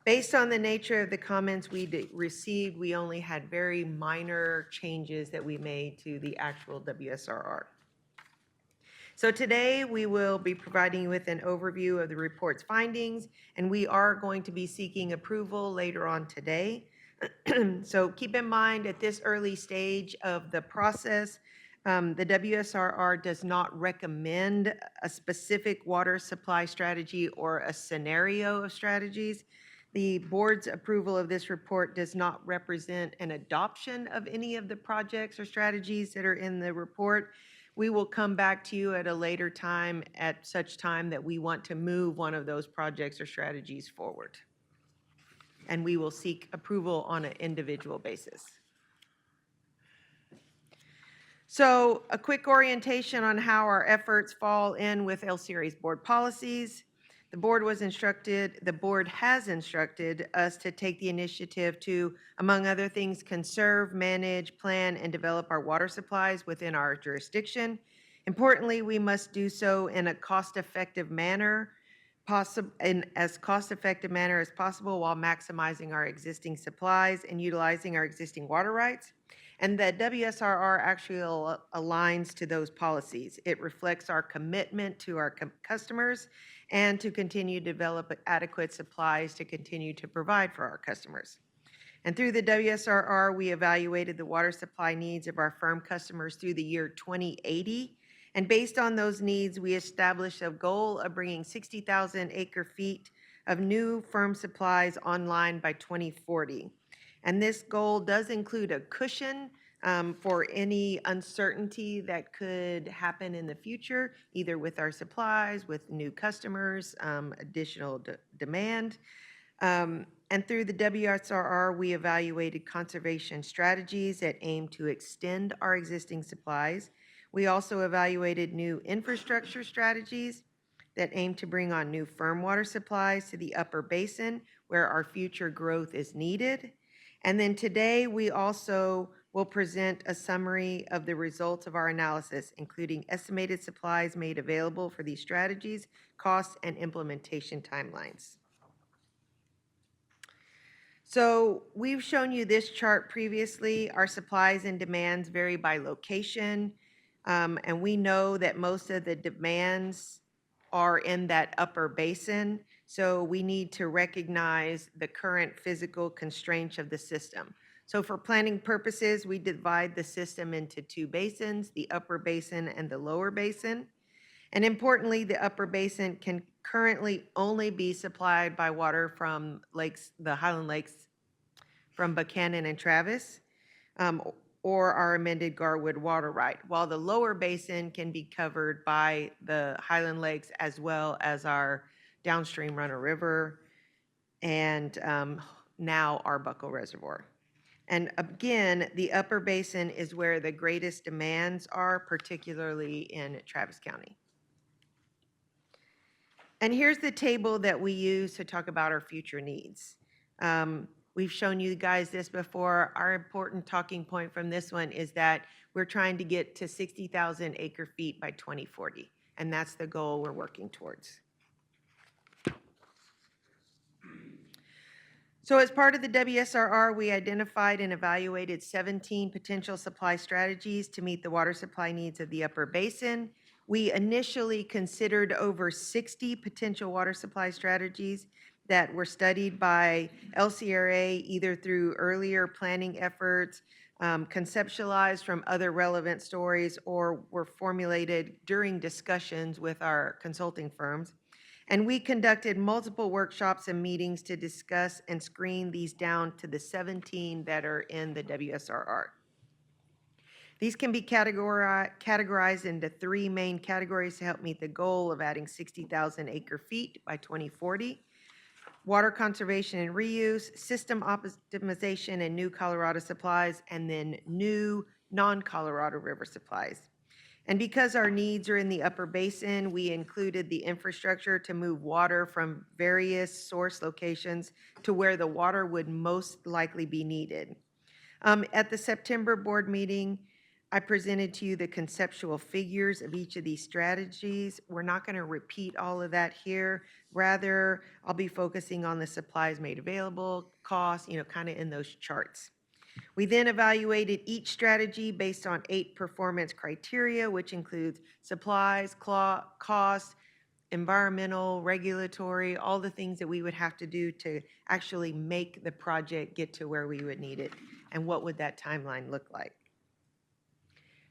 based on the nature of the comments we received, we only had very minor changes that we made to the actual WSRR. So today, we will be providing you with an overview of the report's findings, and we are going to be seeking approval later on today. So keep in mind, at this early stage of the process, the WSRR does not recommend a specific water supply strategy or a scenario of strategies. The board's approval of this report does not represent an adoption of any of the projects or strategies that are in the report. We will come back to you at a later time, at such time that we want to move one of those projects or strategies forward. And we will seek approval on an individual basis. So a quick orientation on how our efforts fall in with LCRA's board policies. The board has instructed us to take the initiative to, among other things, conserve, manage, plan, and develop our water supplies within our jurisdiction. Importantly, we must do so in a cost-effective manner, in as cost-effective manner as possible while maximizing our existing supplies and utilizing our existing water rights. And the WSRR actually aligns to those policies. It reflects our commitment to our customers and to continue to develop adequate supplies to continue to provide for our customers. And through the WSRR, we evaluated the water supply needs of our firm customers through the year 2080. And based on those needs, we established a goal of bringing 60,000 acre-feet of new firm supplies online by 2040. And this goal does include a cushion for any uncertainty that could happen in the future, either with our supplies, with new customers, additional demand. And through the WSRR, we evaluated conservation strategies that aim to extend our existing supplies. We also evaluated new infrastructure strategies that aim to bring on new firm water supplies to the upper basin where our future growth is needed. And then today, we also will present a summary of the results of our analysis, including estimated supplies made available for these strategies, costs, and implementation timelines. So we've shown you this chart previously. Our supplies and demands vary by location, and we know that most of the demands are in that upper basin. So we need to recognize the current physical constraints of the system. So for planning purposes, we divide the system into two basins, the upper basin and the lower basin. And importantly, the upper basin can currently only be supplied by water from lakes, the Highland Lakes, from Buchanan and Travis, or our amended Garwood water right, while the lower basin can be covered by the Highland Lakes as well as our downstream Runner River and now Arbuckle Reservoir. And again, the upper basin is where the greatest demands are, particularly in Travis County. And here's the table that we use to talk about our future needs. We've shown you guys this before. Our important talking point from this one is that we're trying to get to 60,000 acre-feet by 2040, and that's the goal we're working towards. So as part of the WSRR, we identified and evaluated 17 potential supply strategies to meet the water supply needs of the upper basin. We initially considered over 60 potential water supply strategies that were studied by LCRA either through earlier planning efforts, conceptualized from other relevant stories, or were formulated during discussions with our consulting firms. And we conducted multiple workshops and meetings to discuss and screen these down to the 17 that are in the WSRR. These can be categorized into three main categories to help meet the goal of adding 60,000 acre-feet by 2040. Water conservation and reuse, system optimization and new Colorado supplies, and then new non-Colorado River supplies. And because our needs are in the upper basin, we included the infrastructure to move water from various source locations to where the water would most likely be needed. At the September board meeting, I presented to you the conceptual figures of each of these strategies. We're not going to repeat all of that here. Rather, I'll be focusing on the supplies made available, costs, kind of in those charts. We then evaluated each strategy based on 8 performance criteria, which includes supplies, cost, environmental, regulatory, all the things that we would have to do to actually make the project get to where we would need it, and what would that timeline look like.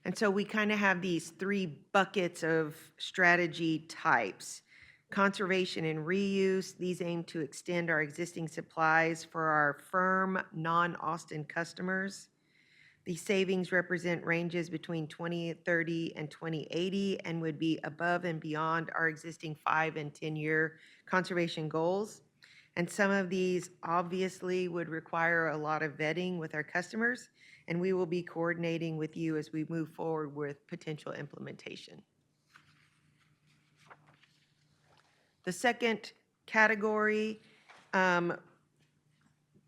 And so we kind of have these 3 buckets of strategy types. Conservation and reuse, these aim to extend our existing supplies for our firm, non-Austin customers. These savings represent ranges between 2030 and 2080 and would be above and beyond our existing 5 and 10-year conservation goals. And some of these obviously would require a lot of vetting with our customers, and we will be coordinating with you as we move forward with potential implementation. The second category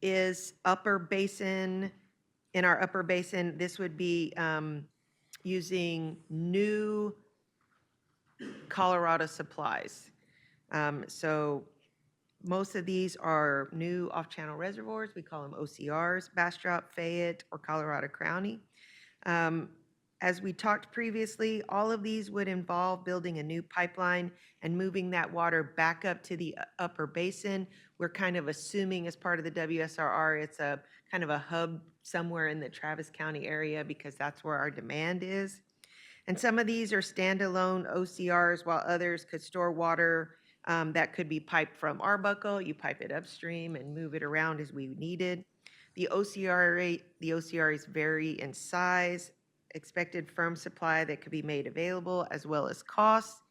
is upper basin. In our upper basin, this would be using new Colorado supplies. So most of these are new off-channel reservoirs. We call them OCRs, Bastrop, Fayette, or Colorado County. As we talked previously, all of these would involve building a new pipeline and moving that water back up to the upper basin. We're kind of assuming as part of the WSRR, it's a kind of a hub somewhere in the Travis County area because that's where our demand is. And some of these are standalone OCRs, while others could store water that could be piped from Arbuckle. You pipe it upstream and move it around as we needed. The OCRs vary in size, expected firm supply that could be made available, as well as costs,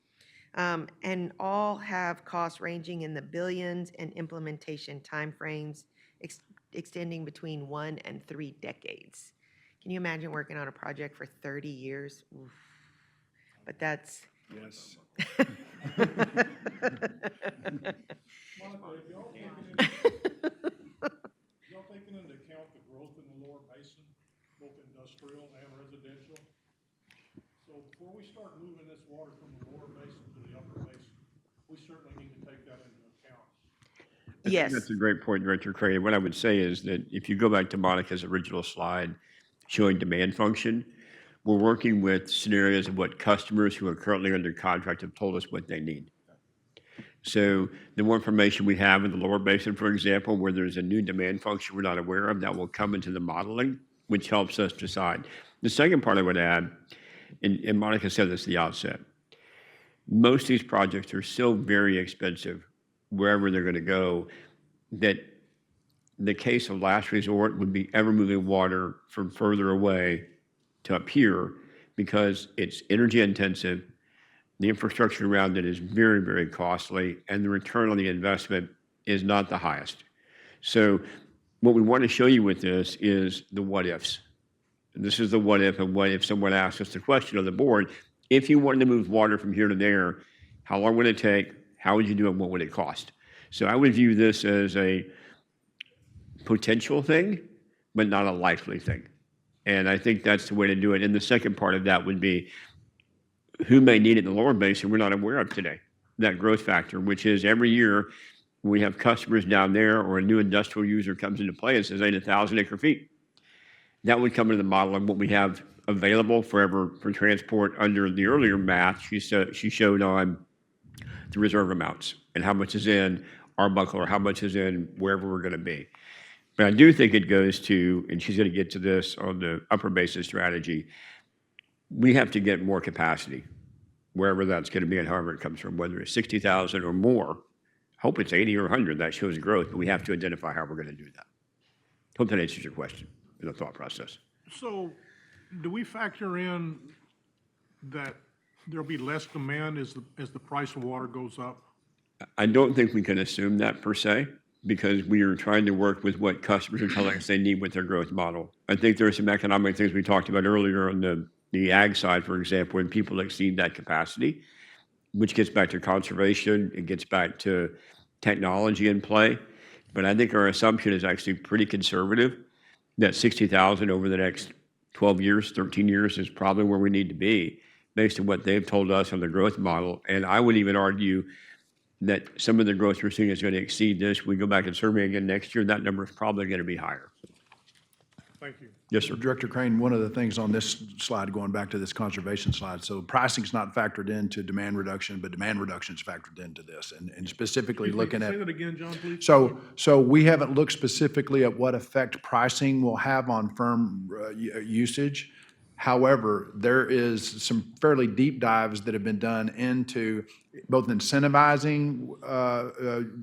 and all have costs ranging in the billions and implementation timeframes extending between 1 and 3 decades. Can you imagine working on a project for 30 years? Oof. But that's... Yes. Y'all taking into account the growth in the lower basin, both industrial and residential? So before we start moving this water from the lower basin to the upper basin, we certainly need to take that into account. Yes. That's a great point, Director Cray. What I would say is that if you go back to Monica's original slide showing demand function, we're working with scenarios of what customers who are currently under contract have told us what they need. So the more information we have in the lower basin, for example, where there's a new demand function we're not aware of, that will come into the modeling, which helps us decide. The second part I would add, and Monica said this at the outset, most of these projects are so very expensive wherever they're going to go that the case of last resort would be ever moving water from further away to up here because it's energy intensive, the infrastructure around it is very, very costly, and the return on the investment is not the highest. So what we want to show you with this is the what ifs. And this is the what if, and what if someone asks us the question on the board, if you wanted to move water from here to there, how long would it take? How would you do it? What would it cost? So I would view this as a potential thing, but not a likely thing. And I think that's the way to do it. And the second part of that would be who may need it in the lower basin we're not aware of today, that growth factor, which is every year we have customers down there or a new industrial user comes into play and says, I need 1,000 acre feet. That would come into the model of what we have available for transport under the earlier math she showed on the reserve amounts and how much is in Arbuckle or how much is in wherever we're going to be. But I do think it goes to, and she's going to get to this on the upper basin strategy, we have to get more capacity, wherever that's going to be and however it comes from, whether it's 60,000 or more. Hope it's 80 or 100, that shows growth, but we have to identify how we're going to do that. Hope that answers your question and the thought process. So do we factor in that there'll be less demand as the price of water goes up? I don't think we can assume that per se, because we are trying to work with what customers are telling us they need with their growth model. I think there are some economic things we talked about earlier on the ag side, for example, when people exceed that capacity, which gets back to conservation, it gets back to technology in play. But I think our assumption is actually pretty conservative. that 60,000 over the next 12 years, 13 years is probably where we need to be based on what they've told us on the growth model. And I would even argue that some of the growth we're seeing is going to exceed this. We go back and survey again next year, that number is probably going to be higher. Thank you. Yes, sir. Director Crane, one of the things on this slide, going back to this conservation slide, so pricing's not factored into demand reduction, but demand reduction is factored into this, and specifically looking at. Say that again, John, please. So we haven't looked specifically at what effect pricing will have on firm usage. However, there is some fairly deep dives that have been done into both incentivizing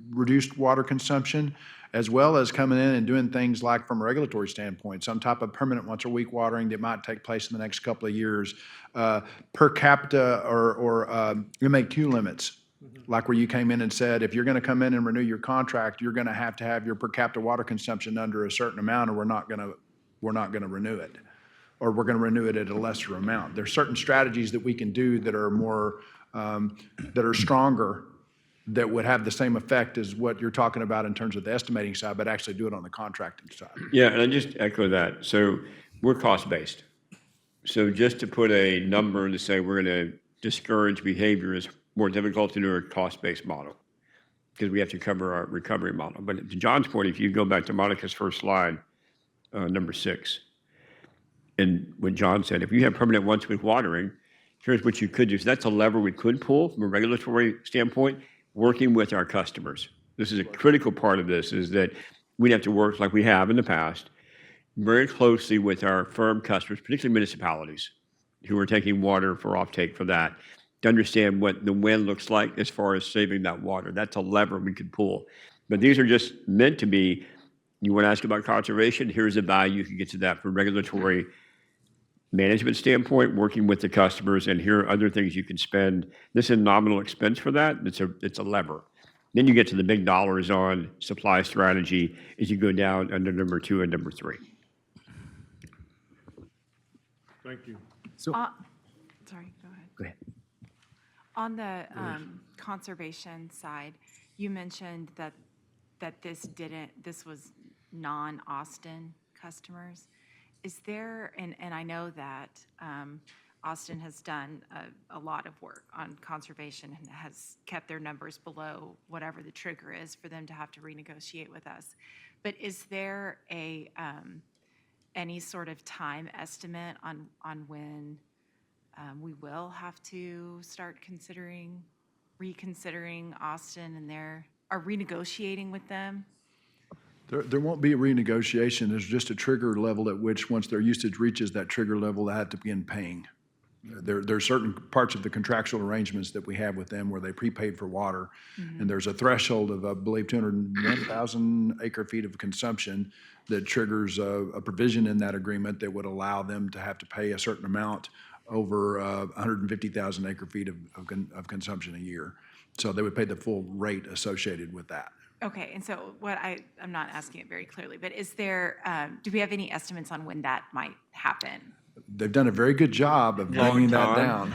reduced water consumption, as well as coming in and doing things like, from a regulatory standpoint, some type of permanent once-a-week watering that might take place in the next couple of years, per capita or MAQ limits, like where you came in and said, if you're going to come in and renew your contract, you're going to have your per capita water consumption under a certain amount, or we're not going to renew it, or we're going to renew it at a lesser amount. There's certain strategies that we can do that are more that are stronger, that would have the same effect as what you're talking about in terms of the estimating side, but actually do it on the contracting side. Yeah, and I just echo that. So we're cost-based. So just to put a number to say we're going to discourage behavior is more difficult to do a cost-based model because we have to cover our recovery model. But to John's point, if you go back to Monica's first slide, number 6, and what John said, if you have permanent once-a-week watering, here's what you could do. So that's a lever we could pull from a regulatory standpoint, working with our customers. This is a critical part of this, is that we'd have to work like we have in the past, very closely with our firm customers, particularly municipalities who are taking water for offtake for that, to understand what the win looks like as far as saving that water. That's a lever we could pull. But these are just meant to be, you want to ask about conservation, here's a value you can get to that from regulatory management standpoint, working with the customers, and here are other things you can spend. This is a nominal expense for that. It's a lever. Then you get to the big dollars on supply strategy as you go down under number 2 and number 3. Thank you. Sorry, go ahead. Go ahead. On the conservation side, you mentioned that this was non-Austin customers. Is there, and I know that Austin has done a lot of work on conservation and has kept their numbers below whatever the trigger is for them to have to renegotiate with us. But is there any sort of time estimate on when we will have to start reconsidering Austin and renegotiating with them? There won't be a renegotiation. There's just a trigger level at which, once their usage reaches that trigger level, they have to begin paying. There are certain parts of the contractual arrangements that we have with them where they prepaid for water, and there's a threshold of, I believe, 201,000 acre feet of consumption that triggers a provision in that agreement that would allow them to have to pay a certain amount over 150,000 acre feet of consumption a year. So they would pay the full rate associated with that. Okay, and so I'm not asking it very clearly, but is there, do we have any estimates on when that might happen? They've done a very good job of bringing that down.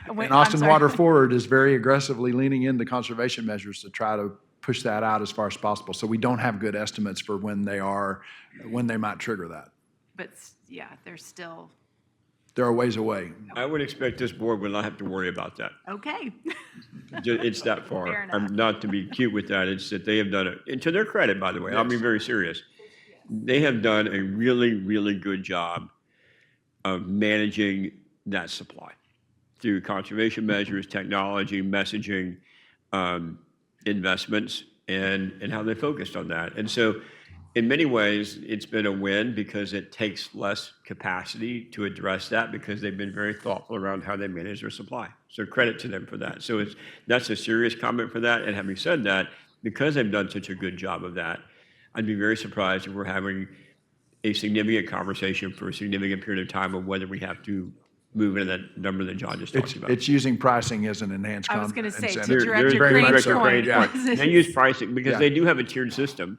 I'm And Austin sorry. Water Forward is very aggressively leaning into conservation measures to try to push that out as far as possible. So we don't have good estimates for when they might trigger that. But yeah, They're a ways away. I would expect this board will not have to worry about that. okay. It's that far. Fair enough. I'm not to be cute with that. It's that they have done it, and to their credit, by the way, I'll be very serious. They have done a really, really good job of managing that supply through conservation measures, technology, messaging, investments, and how they focused on that. And so in many ways, it's been a win because it takes less capacity to address that because they've been very thoughtful around how they manage their supply. So credit to them for that. So that's a serious comment for that. And having said that, because they've done such a good job of that, I'd be very surprised if we're having a significant conversation for a significant period of time of whether we have to move into that number that John just talked about. It's using pricing as an enhanced I was going to say, to incentive. Director very much Crane's so. point. Yeah. They use pricing because Yeah. they do have a tiered system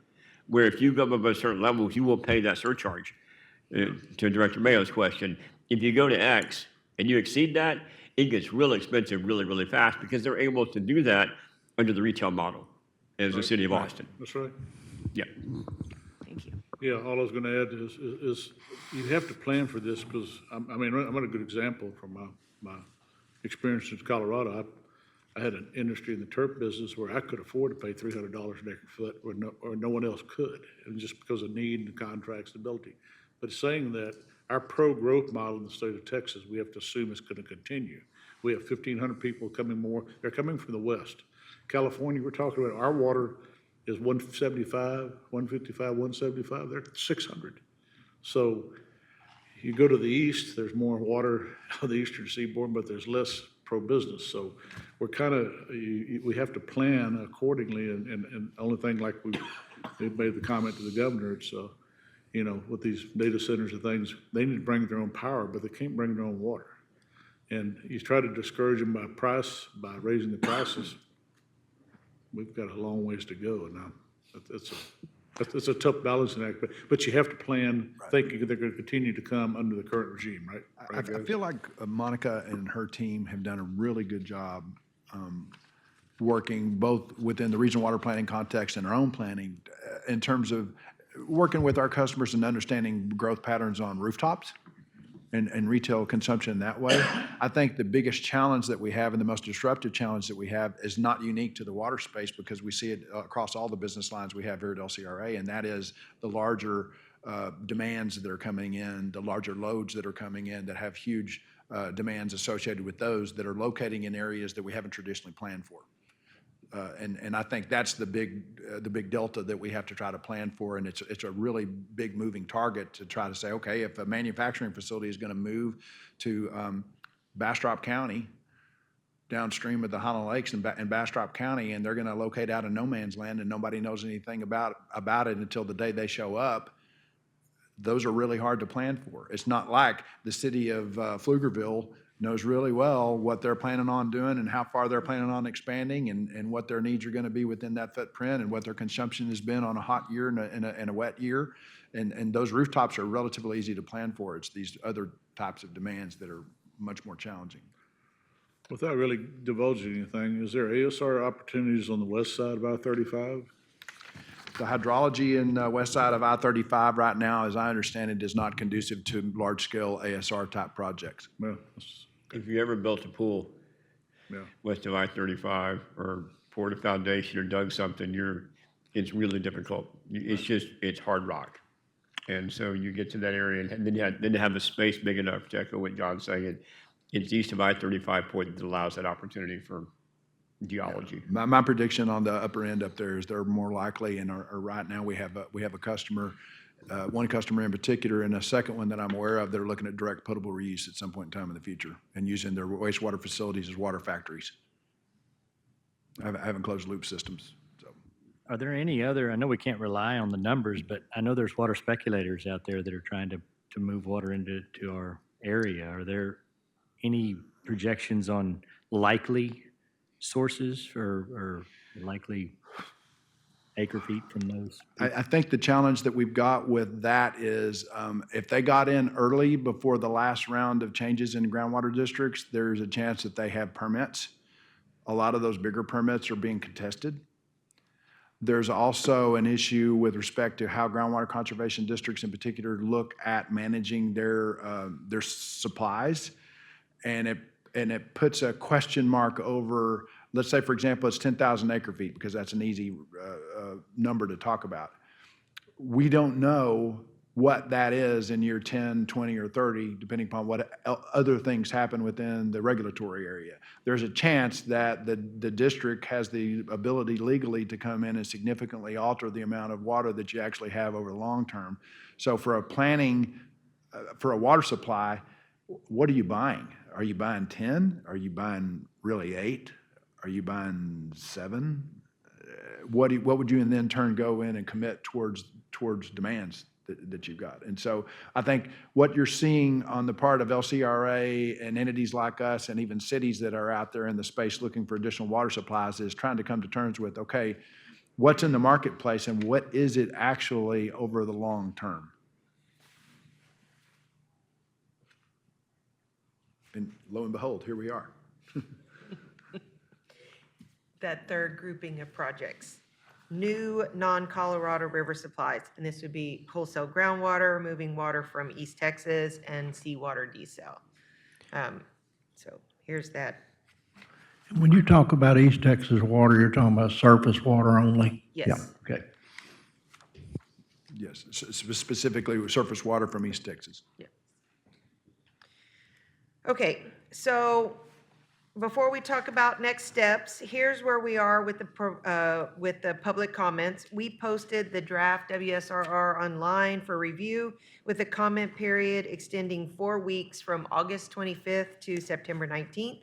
where if you go above a certain level, you will pay that surcharge. To Director Mayo's question, if you go to X and you exceed that, it gets real expensive really, really fast because they're able to do that under the retail model as the city of Austin. That's right. Yeah. Thank you. Yeah, all I was gonna add is you have to plan for this, because, I mean, I'm a good example from my experience in Colorado. I had an industry in the turf business where I could afford to pay $300 an acre foot, or no one else could, and just because of need and contract stability. But saying that, our pro-growth model in the state of Texas, we have to assume it's gonna continue. We have 1,500 people coming more, they're coming from the west. California, we're talking about, our water is 175, 155, 175, they're 600. So you go to the east, there's more water on the eastern seaboard, but there's less pro-business. So we're kind of, we have to plan accordingly, and the only thing, like we made the comment to the governor, it's, you know, with these data centers and things, they need to bring their own power, but they can't bring their own water. And you try to discourage them by raising the prices. We've got a long ways to go, and it's a tough balancing act, but you have to plan thinking they're going to continue to come under the current regime, right? I feel like Monica and her team have done a really good job working both within the regional water planning context and our own planning in terms of working with our customers and understanding growth patterns on rooftops and retail consumption that way. I think the biggest challenge that we have and the most disruptive challenge that we have is not unique to the water space, because we see it across all the business lines we have here at LCRA, and that is the larger demands that are coming in, the larger loads that are coming in that have huge demands associated with those that are locating in areas that we haven't traditionally planned for. And I think that's the big delta that we have to try to plan for, and it's a really big moving target to try to say, okay, if a manufacturing facility is going to move to Bastrop County, downstream of the Highland Lakes in Bastrop County, and they're going to locate out in no man's land, and nobody knows anything about it until the day they show up. Those are really hard to plan for. It's not like the city of Pflugerville knows really well what they're planning on doing and how far they're planning on expanding, and what their needs are going to be within that footprint, and what their consumption has been on a hot year and a wet year. And those rooftops are relatively easy to plan for. It's these other types of demands that are much more challenging. Without really divulging anything, is there ASR opportunities on the west side of I-35? The hydrology in the west side of I-35 right now, as I understand it, is not conducive to large-scale ASR type projects. Well, If you ever built a pool yeah. west of I-35 or poured a foundation or dug something, it's really difficult. It's hard rock. And so you get to that area, and then to have the space big enough to echo what John's saying, it's east of I-35 point that allows that opportunity for geology. My prediction on the upper end up there is they're more likely, and right now we have a customer, one customer in particular, and a second one that I'm aware of that are looking at direct potable reuse at some point in time in the future and using their wastewater facilities as water factories. Having closed loop systems. So. Are there any other, I know we can't rely on the numbers, but I know there's water speculators out there that are trying to move water into our area. Are there any projections on likely sources or likely acre feet from those? I think the challenge that we've got with that is if they got in early before the last round of changes in groundwater districts, there's a chance that they have permits. A lot of those bigger permits are being contested. There's also an issue with respect to how groundwater conservation districts in particular look at managing their supplies. And it puts a question mark over, let's say, for example, it's 10,000 acre feet, because that's an easy number to talk about. We don't know what that is in year 10, 20, or 30, depending upon what other things happen within the regulatory area. There's a chance that the district has the ability legally to come in and significantly alter the amount of water that you actually have over the long term. So for a planning, for a water supply, what are you buying? Are you buying 10? Are you buying really 8? Are you buying 7? What would you in then turn go in and commit towards demands that you've got? And so I think what you're seeing on the part of LCRA and entities like us and even cities that are out there in the space looking for additional water supplies is trying to come to terms with, okay, what's in the marketplace and what is it actually over the long term? And lo and behold, here we are. That third grouping of projects. new non-Colorado river supplies. And this would be wholesale groundwater, moving water from East Texas, and seawater desal. So here's that. When you talk about East Texas water, you're talking about surface water only? Yes. Yeah, okay. Yes, specifically with surface water from East Texas. Okay, so before we talk about next steps, here's where we are with the public comments. We posted the draft WSRR online for review with a comment period extending 4 weeks from August 25th to September 19th.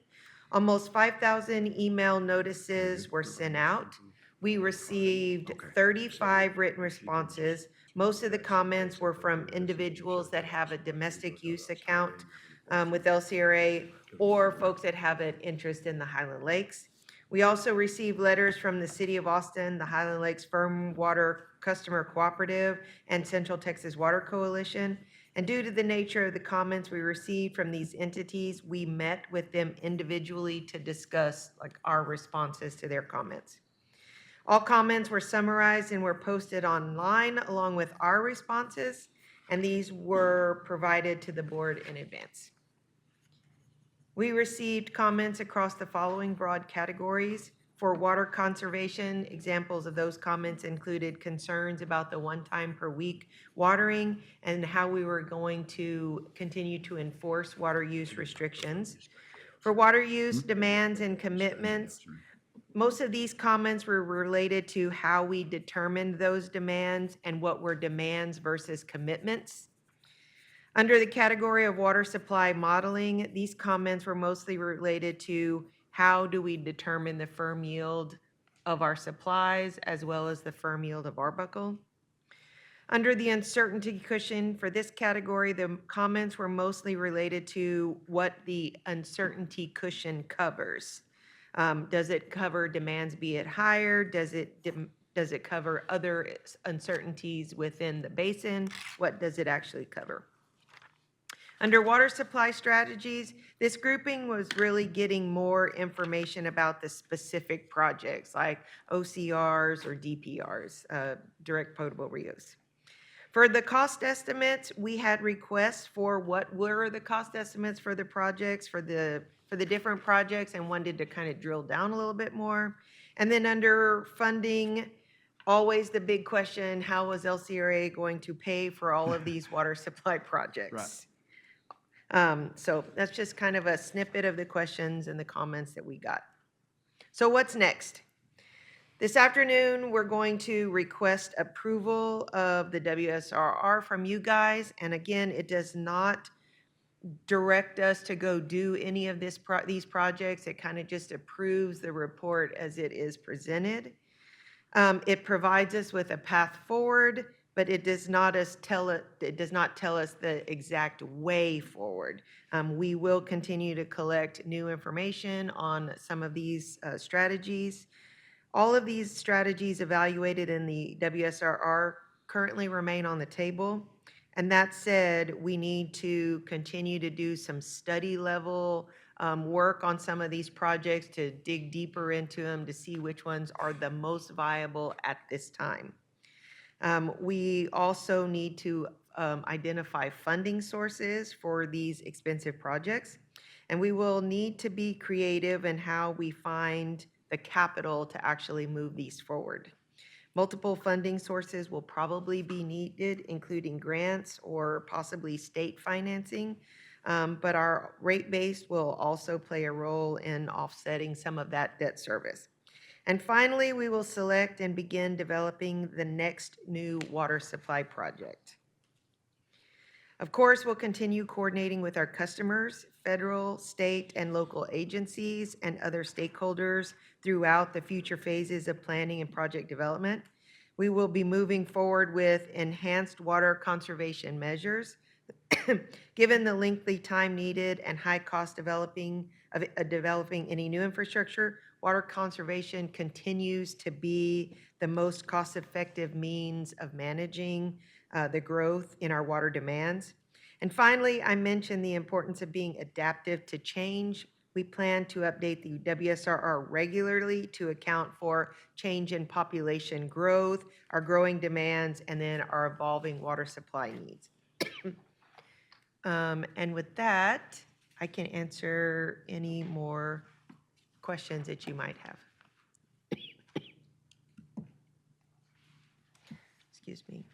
Almost 5,000 email notices were sent out. We received 35 written responses. Most of the comments were from individuals that have a domestic use account with LCRA or folks that have an interest in the Highland Lakes. We also received letters from the City of Austin, the Highland Lakes Firm Water Customer Cooperative, and Central Texas Water Coalition. And due to the nature of the comments we received from these entities, we met with them individually to discuss like our responses to their comments. All comments were summarized and were posted online along with our responses, and these were provided to the board in advance. We received comments across the following broad categories. For water conservation, examples of those comments included concerns about the 1 time per week watering and how we were going to continue to enforce water use restrictions. For water use demands and commitments, most of these comments were related to how we determined those demands and what were demands versus commitments. Under the category of water supply modeling, these comments were mostly related to how do we determine the firm yield of our supplies as well as the firm yield of Arbuckle. Under the uncertainty cushion for this category, the comments were mostly related to what the uncertainty cushion covers. Does it cover demands be it higher? Does it cover other uncertainties within the basin? What does it actually cover? Under water supply strategies, this grouping was really getting more information about the specific projects like OCRs or DPRs, direct potable reuse. For the cost estimates, we had requests for what were the cost estimates for the projects, for the different projects, and wanted to kind of drill down a little bit more. And then under funding, always the big question, how was LCRA going to pay for all of these water supply projects? So that's just kind of a snippet of the questions and the comments that we got. So what's next? This afternoon, we're going to request approval of the WSRR from you guys. And again, it does not direct us to go do any of these projects. It kind of just approves the report as it is presented. It provides us with a path forward, but it does not tell us the exact way forward. We will continue to collect new information on some of these strategies. All of these strategies evaluated in the WSRR currently remain on the table. And that said, we need to continue to do some study level work on some of these projects to dig deeper into them to see which ones are the most viable at this time. We also need to identify funding sources for these expensive projects. And we will need to be creative in how we find the capital to actually move these forward. Multiple funding sources will probably be needed, including grants or possibly state financing, but our rate base will also play a role in offsetting some of that debt service. And finally, we will select and begin developing the next new water supply project. Of course, we'll continue coordinating with our customers, federal, state, and local agencies, and other stakeholders throughout the future phases of planning and project development. We will be moving forward with enhanced water conservation measures. Given the lengthy time needed and high cost developing any new infrastructure, water conservation continues to be the most cost-effective means of managing the growth in our water demands. And finally, I mentioned the importance of being adaptive to change We plan to update the WSRR regularly to account for change in population growth, our growing demands, and then our evolving water supply needs. And with that, I can answer any more questions that you might have. Excuse me.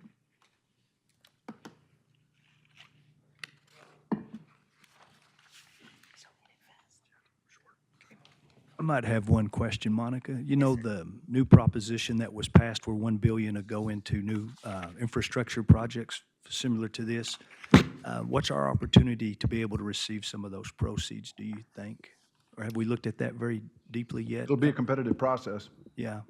I might have one question, Monica. You know, the new proposition that was passed where 1 billion to go into new infrastructure projects similar to this. What's our opportunity to be able to receive some of those proceeds, do you think? Or have we looked at that very deeply yet? It'll be a competitive process. Yeah.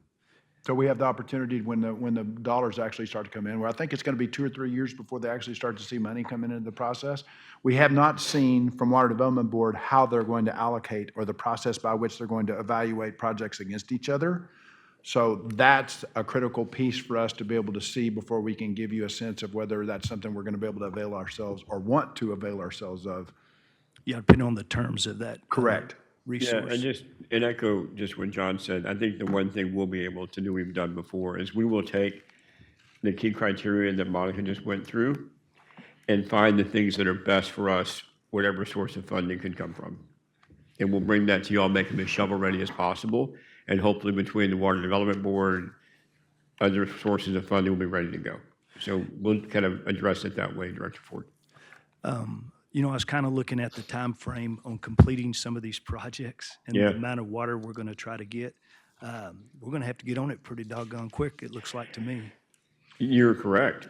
So we have the opportunity when the dollars actually start to come in, where I think it's going to be 2 or 3 years before they actually start to see money come into the process. We have not seen from Water Development Board how they're going to allocate or the process by which they're going to evaluate projects against each other. So that's a critical piece for us to be able to see before we can give you a sense of whether that's something we're going to be able to avail ourselves or want to avail ourselves of. Yeah, depending on the terms of that. Correct. Yeah, Resource. and echo just what John said. I think the one thing we'll be able to do, we've done before, is we will take the key criteria that Monica just went through and find the things that are best for us, whatever source of funding could come from. And we'll bring that to you all, make them as shovel-ready as possible, and hopefully between the Water Development Board, other sources of funding will be ready to go. So we'll kind of address it that way, Director Ford. You know, I was kind of looking at the time frame on completing some of these projects and Yeah. the amount of water we're going to try to get. We're going to have to get on it pretty doggone quick, it looks like to me. You're correct.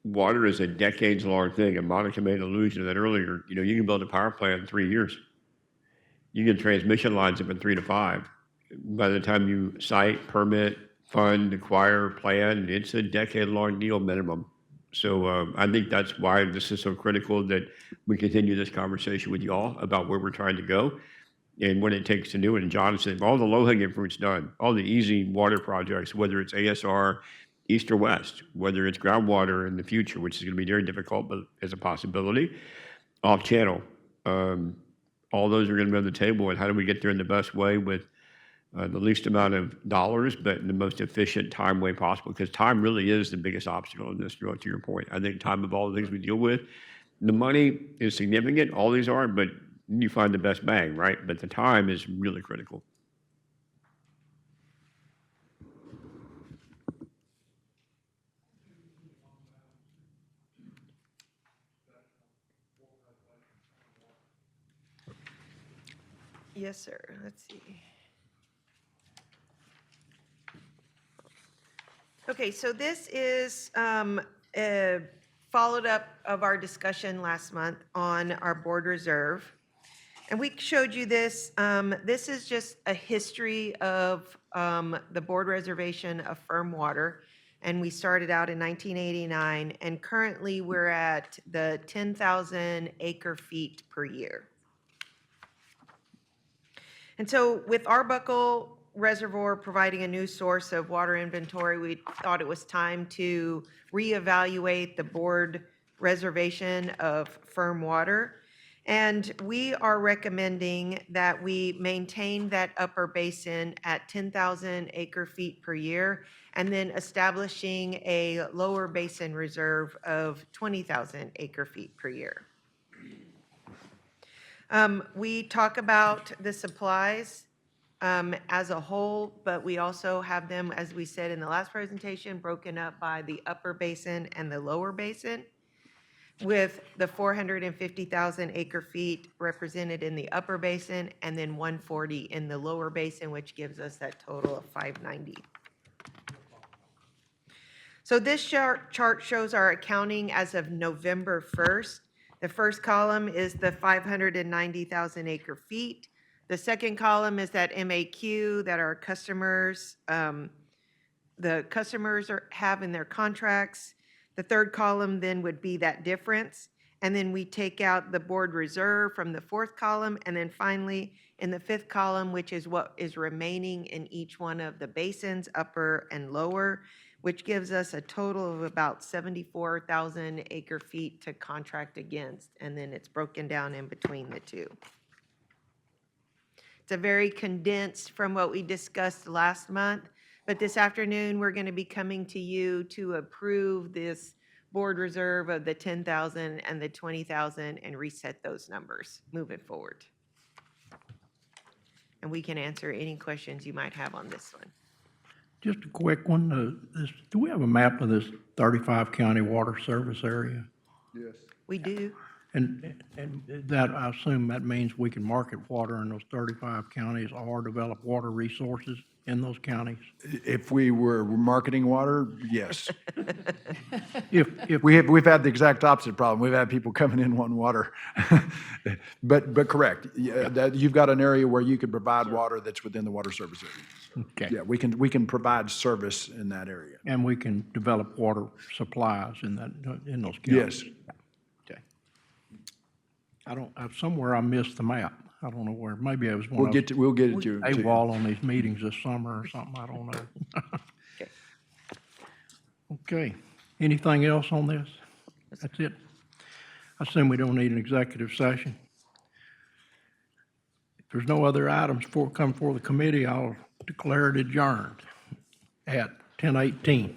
Water is a decades-long thing, and Monica made an allusion to that earlier. You know, you can build a power plant in 3 years. You get transmission lines up in 3 to 5. By the time you site, permit, fund, acquire, plan, it's a decade-long deal minimum. So I think that's why this is so critical that we continue this conversation with y'all about where we're trying to go and what it takes to do it. And John said, all the low-hanging fruit's done, all the easy water projects, whether it's ASR, east or west, whether it's groundwater in the future, which is going to be very difficult, but as a possibility, off-channel. All those are going to be on the table, and how do we get there in the best way with the least amount of dollars, but in the most efficient time way possible, because time really is the biggest obstacle in this, to your point. I think time of all the things we deal with, the money is significant, all these are, but you find the best bang, right? But the time is really critical. Yes, sir. Let's see. Okay, so this is followed up of our discussion last month on our board reserve. And we showed you this. This is just a history of the board reservation of firm water. And we started out in 1989, and currently we're at the 10,000 acre feet per year. And so with Arbuckle Reservoir providing a new source of water inventory, we thought it was time to reevaluate the board reservation of firm water. And we are recommending that we maintain that upper basin at 10,000 acre feet per year, and then establishing a lower basin reserve of 20,000 acre feet per year. We talk about the supplies as a whole, but we also have them, as we said in the last presentation, broken up by the upper basin and the lower basin, with the 450,000 acre feet represented in the upper basin and then 140 in the lower basin, which gives us that total of 590. So this chart shows our accounting as of November 1st. The first column is the 590,000 acre feet. The second column is that MAQ that our customers, have in their contracts. The third column then would be that difference. And then we take out the board reserve from the fourth column. And then finally, in the fifth column, which is what is remaining in each one of the basins, upper and lower, which gives us a total of about 74,000 acre feet to contract against. And then it's broken down in between the two. It's a very condensed from what we discussed last month. But this afternoon, we're going to be coming to you to approve this board reserve of the 10,000 and the 20,000 and reset those numbers moving forward. And we can answer any questions you might have on this one. Just a quick one, do we have a map of this 35 county water service area? Yes. We do. And that, I assume that means we can market water in those 35 counties or develop water resources in those counties? If we were marketing water, yes. If We've had the exact opposite problem. We've had people coming in wanting water. But correct, yeah, that, you've got an area where you could provide water that's within the water service area. Okay. Yeah, we can provide service in that area. And we can develop water supplies in those counties? Yes. Okay. Somewhere I missed the map. I don't know where. Maybe it was one We'll of get to you. AWOL on these meetings this summer or something. I don't know. Okay. Okay. Anything else on this? That's it? I assume we don't need an executive session. If there's no other items come before the committee, I'll declare it adjourned at 10:18.